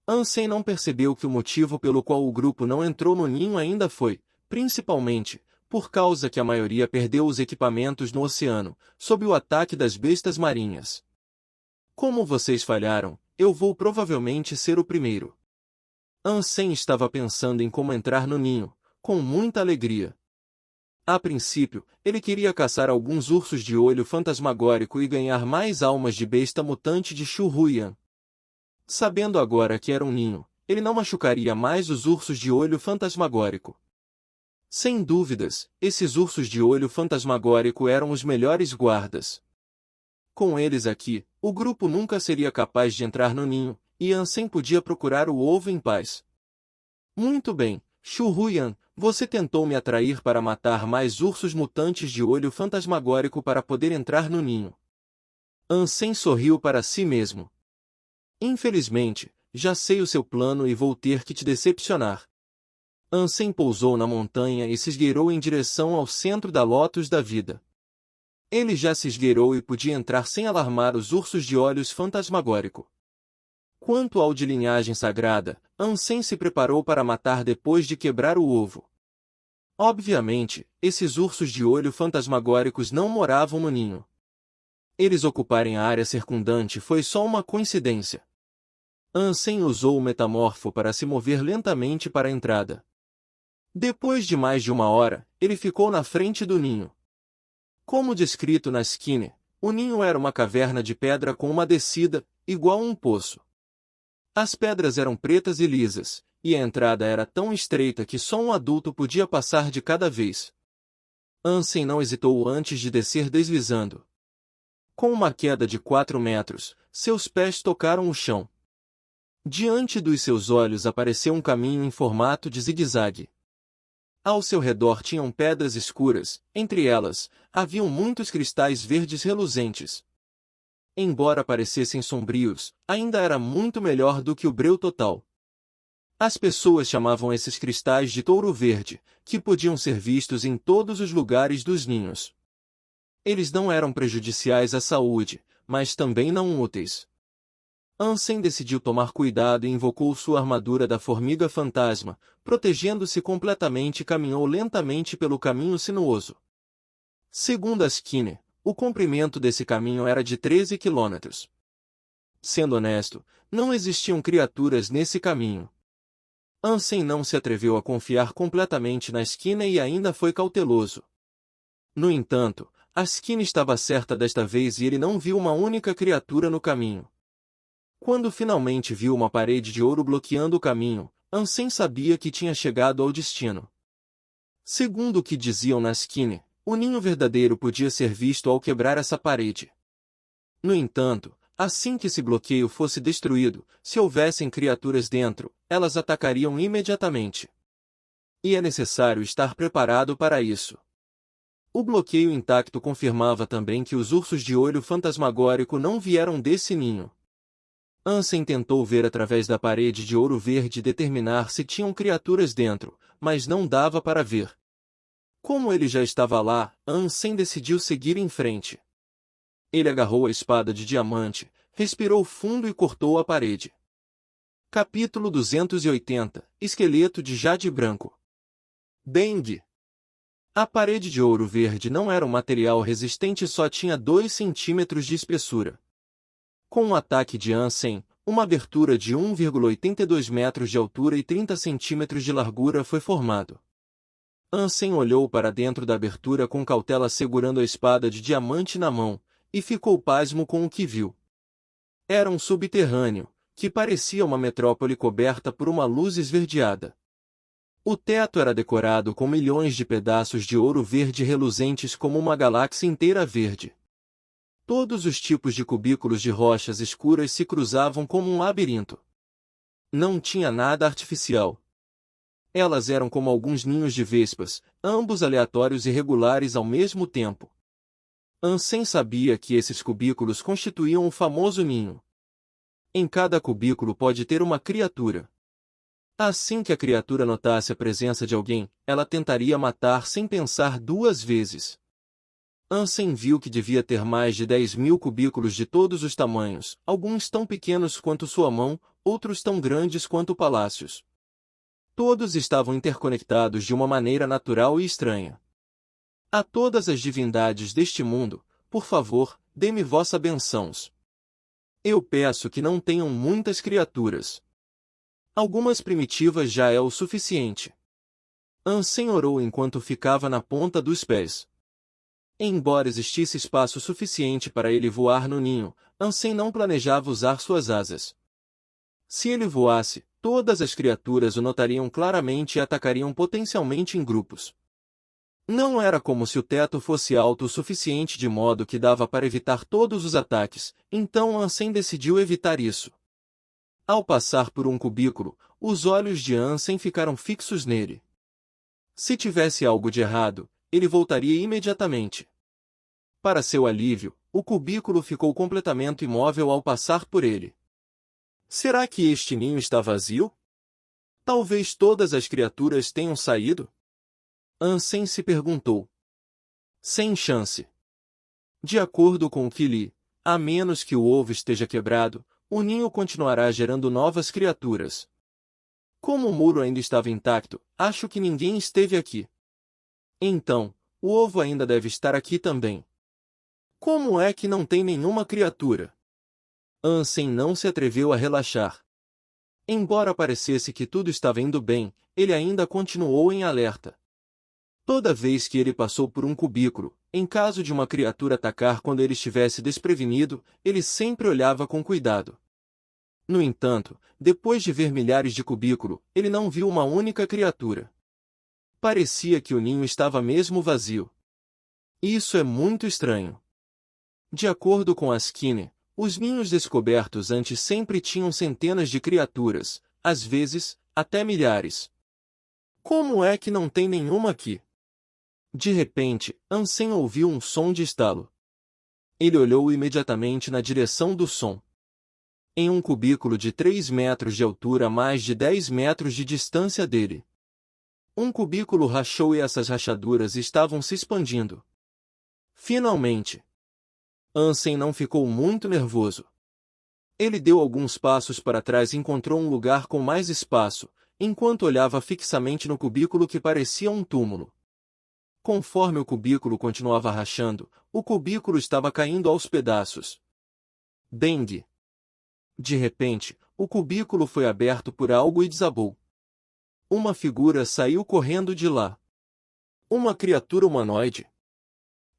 Ansem não percebeu que o motivo pelo qual o grupo não entrou no ninho ainda foi, principalmente, por causa que a maioria perdeu os equipamentos no oceano, sob o ataque das bestas marinhas. Como vocês falharam, eu vou provavelmente ser o primeiro. Ansem estava pensando em como entrar no ninho, com muita alegria. A princípio, ele queria caçar alguns ursos de olho fantasmagórico e ganhar mais almas de besta mutante de Shu Huyan. Sabendo agora que era um ninho, ele não machucaria mais os ursos de olho fantasmagórico. Sem dúvidas, esses ursos de olho fantasmagórico eram os melhores guardas. Com eles aqui, o grupo nunca seria capaz de entrar no ninho, e Ansem podia procurar o ovo em paz. Muito bem, Shu Huyan, você tentou me atrair para matar mais ursos mutantes de olho fantasmagórico para poder entrar no ninho. Ansem sorriu para si mesmo. Infelizmente, já sei o seu plano e vou ter que te decepcionar. Ansem pousou na montanha e se esgueirou em direção ao centro da lótus da vida. Ele já se esgueirou e podia entrar sem alarmar os ursos de olhos fantasmagórico. Quanto ao de linhagem sagrada, Ansem se preparou para matar depois de quebrar o ovo. Obviamente, esses ursos de olho fantasmagóricos não moravam no ninho. Eles ocuparem a área circundante foi só uma coincidência. Ansem usou o metamorfo para se mover lentamente para a entrada. Depois de mais de uma hora, ele ficou na frente do ninho. Como descrito na Skinner, o ninho era uma caverna de pedra com uma descida, igual a um poço. As pedras eram pretas e lisas, e a entrada era tão estreita que só um adulto podia passar de cada vez. Ansem não hesitou antes de descer deslizando. Com uma queda de 4 metros, seus pés tocaram o chão. Diante dos seus olhos apareceu um caminho em formato de zigue-zague. Ao seu redor tinham pedras escuras, entre elas, haviam muitos cristais verdes reluzentes. Embora parecessem sombrios, ainda era muito melhor do que o breu total. As pessoas chamavam esses cristais de touro verde, que podiam ser vistos em todos os lugares dos ninhos. Eles não eram prejudiciais à saúde, mas também não úteis. Ansem decidiu tomar cuidado e invocou sua armadura da formiga fantasma, protegendo-se completamente e caminhou lentamente pelo caminho sinuoso. Segundo a Skinner, o comprimento desse caminho era de 13 quilômetros. Sendo honesto, não existiam criaturas nesse caminho. Ansem não se atreveu a confiar completamente na Skinner e ainda foi cauteloso. No entanto, a Skinner estava certa desta vez e ele não viu uma única criatura no caminho. Quando finalmente viu uma parede de ouro bloqueando o caminho, Ansem sabia que tinha chegado ao destino. Segundo o que diziam na Skinner, o ninho verdadeiro podia ser visto ao quebrar essa parede. No entanto, assim que esse bloqueio fosse destruído, se houvessem criaturas dentro, elas atacariam imediatamente. E é necessário estar preparado para isso. O bloqueio intacto confirmava também que os ursos de olho fantasmagórico não vieram desse ninho. Ansem tentou ver através da parede de ouro verde e determinar se tinham criaturas dentro, mas não dava para ver. Como ele já estava lá, Ansem decidiu seguir em frente. Ele agarrou a espada de diamante, respirou fundo e cortou a parede. Capítulo 280 – Esqueleto de Jade Branco. Dengue. A parede de ouro verde não era um material resistente e só tinha 2 centímetros de espessura. Com o ataque de Ansem, uma abertura de 1,82 metros de altura e 30 centímetros de largura foi formado. Ansem olhou para dentro da abertura com cautela segurando a espada de diamante na mão, e ficou pasmo com o que viu. Era um subterrâneo, que parecia uma metrópole coberta por uma luz esverdeada. O teto era decorado com milhões de pedaços de ouro verde reluzentes como uma galáxia inteira verde. Todos os tipos de cubículos de rochas escuras se cruzavam como um labirinto. Não tinha nada artificial. Elas eram como alguns ninhos de vespas, ambos aleatórios e regulares ao mesmo tempo. Ansem sabia que esses cubículos constituíam o famoso ninho. Em cada cubículo pode ter uma criatura. Assim que a criatura notasse a presença de alguém, ela tentaria matar sem pensar duas vezes. Ansem viu que devia ter mais de 10.000 cubículos de todos os tamanhos, alguns tão pequenos quanto sua mão, outros tão grandes quanto palácios. Todos estavam interconectados de uma maneira natural e estranha. A todas as divindades deste mundo, por favor, dê-me vossa bênçãos. Eu peço que não tenham muitas criaturas. Algumas primitivas já é o suficiente. Ansem orou enquanto ficava na ponta dos pés. Embora existisse espaço suficiente para ele voar no ninho, Ansem não planejava usar suas asas. Se ele voasse, todas as criaturas o notariam claramente e atacariam potencialmente em grupos. Não era como se o teto fosse alto o suficiente de modo que dava para evitar todos os ataques, então Ansem decidiu evitar isso. Ao passar por um cubículo, os olhos de Ansem ficaram fixos nele. Se tivesse algo de errado, ele voltaria imediatamente. Para seu alívio, o cubículo ficou completamente imóvel ao passar por ele. Será que este ninho está vazio? Talvez todas as criaturas tenham saído? Ansem se perguntou. Sem chance. De acordo com o que li, a menos que o ovo esteja quebrado, o ninho continuará gerando novas criaturas. Como o muro ainda estava intacto, acho que ninguém esteve aqui. Então, o ovo ainda deve estar aqui também. Como é que não tem nenhuma criatura? Ansem não se atreveu a relaxar. Embora parecesse que tudo estava indo bem, ele ainda continuou em alerta. Toda vez que ele passou por um cubículo, em caso de uma criatura atacar quando ele estivesse desprevenido, ele sempre olhava com cuidado. No entanto, depois de ver milhares de cubículos, ele não viu uma única criatura. Parecia que o ninho estava mesmo vazio. Isso é muito estranho. De acordo com Skinner, os ninhos descobertos antes sempre tinham centenas de criaturas, às vezes, até milhares. Como é que não tem nenhuma aqui? De repente, Ansem ouviu um som de estalo. Ele olhou imediatamente na direção do som. Em um cubículo de 3 metros de altura a mais de 10 metros de distância dele. Um cubículo rachou e essas rachaduras estavam se expandindo. Finalmente! Ansem não ficou muito nervoso. Ele deu alguns passos para trás e encontrou um lugar com mais espaço, enquanto olhava fixamente no cubículo que parecia um túmulo. Conforme o cubículo continuava rachando, o cubículo estava caindo aos pedaços. Bang! De repente, o cubículo foi aberto por algo e desabou. Uma figura saiu correndo de lá. Uma criatura humanoide.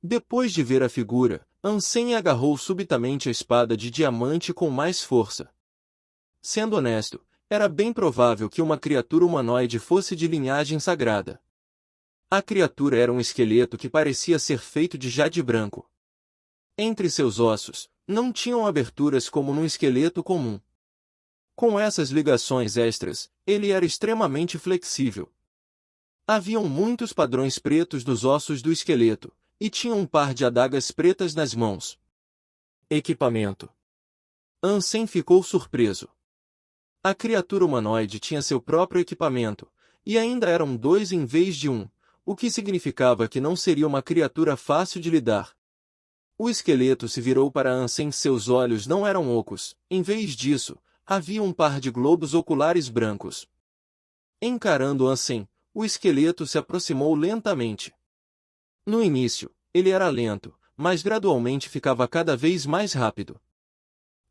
Depois de ver a figura, Ansem agarrou subitamente a espada de diamante com mais força. Sendo honesto, era bem provável que uma criatura humanoide fosse de linhagem sagrada. A criatura era um esqueleto que parecia ser feito de jade branco. Entre seus ossos, não tinham aberturas como num esqueleto comum. Com essas ligações extras, ele era extremamente flexível. Haviam muitos padrões pretos nos ossos do esqueleto, e tinha um par de adagas pretas nas mãos. Equipamento. Ansem ficou surpreso. A criatura humanoide tinha seu próprio equipamento, e ainda eram 2 em vez de 1, o que significava que não seria uma criatura fácil de lidar. O esqueleto se virou para Ansem. Seus olhos não eram ocos, em vez disso, havia um par de globos oculares brancos. Encarando Ansem, o esqueleto se aproximou lentamente. No início, ele era lento, mas gradualmente ficava cada vez mais rápido.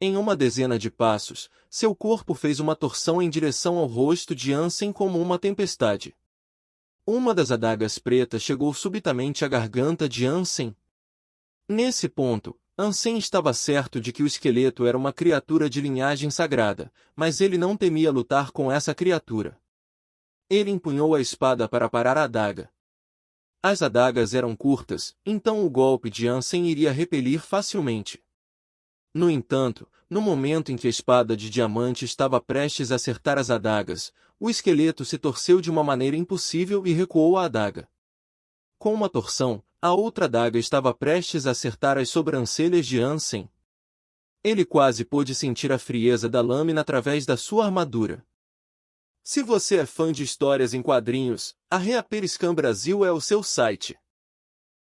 Em uma dezena de passos, seu corpo fez uma torção em direção ao rosto de Ansem como uma tempestade. Uma das adagas pretas chegou subitamente à garganta de Ansem. Nesse ponto, Ansem estava certo de que o esqueleto era uma criatura de linhagem sagrada, mas ele não temia lutar com essa criatura. Ele empunhou a espada para parar a adaga. As adagas eram curtas, então o golpe de Ansem iria repelir facilmente. No entanto, no momento em que a espada de diamante estava prestes a acertar as adagas, o esqueleto se torceu de uma maneira impossível e recuou a adaga. Com uma torção, a outra adaga estava prestes a acertar as sobrancelhas de Ansem. Ele quase pôde sentir a frieza da lâmina através da sua armadura. Se você é fã de histórias em quadrinhos, a Reaperiscan Brasil é o seu site.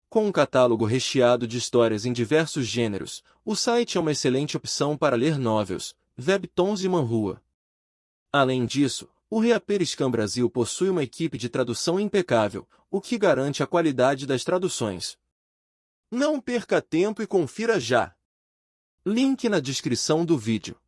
Com um catálogo recheado de histórias em diversos gêneros, o site é uma excelente opção para ler novels, webtoons e manhua. Além disso, o Reaperiscan Brasil possui uma equipe de tradução impecável, o que garante a qualidade das traduções. Não perca tempo e confira já! Link na descrição do vídeo.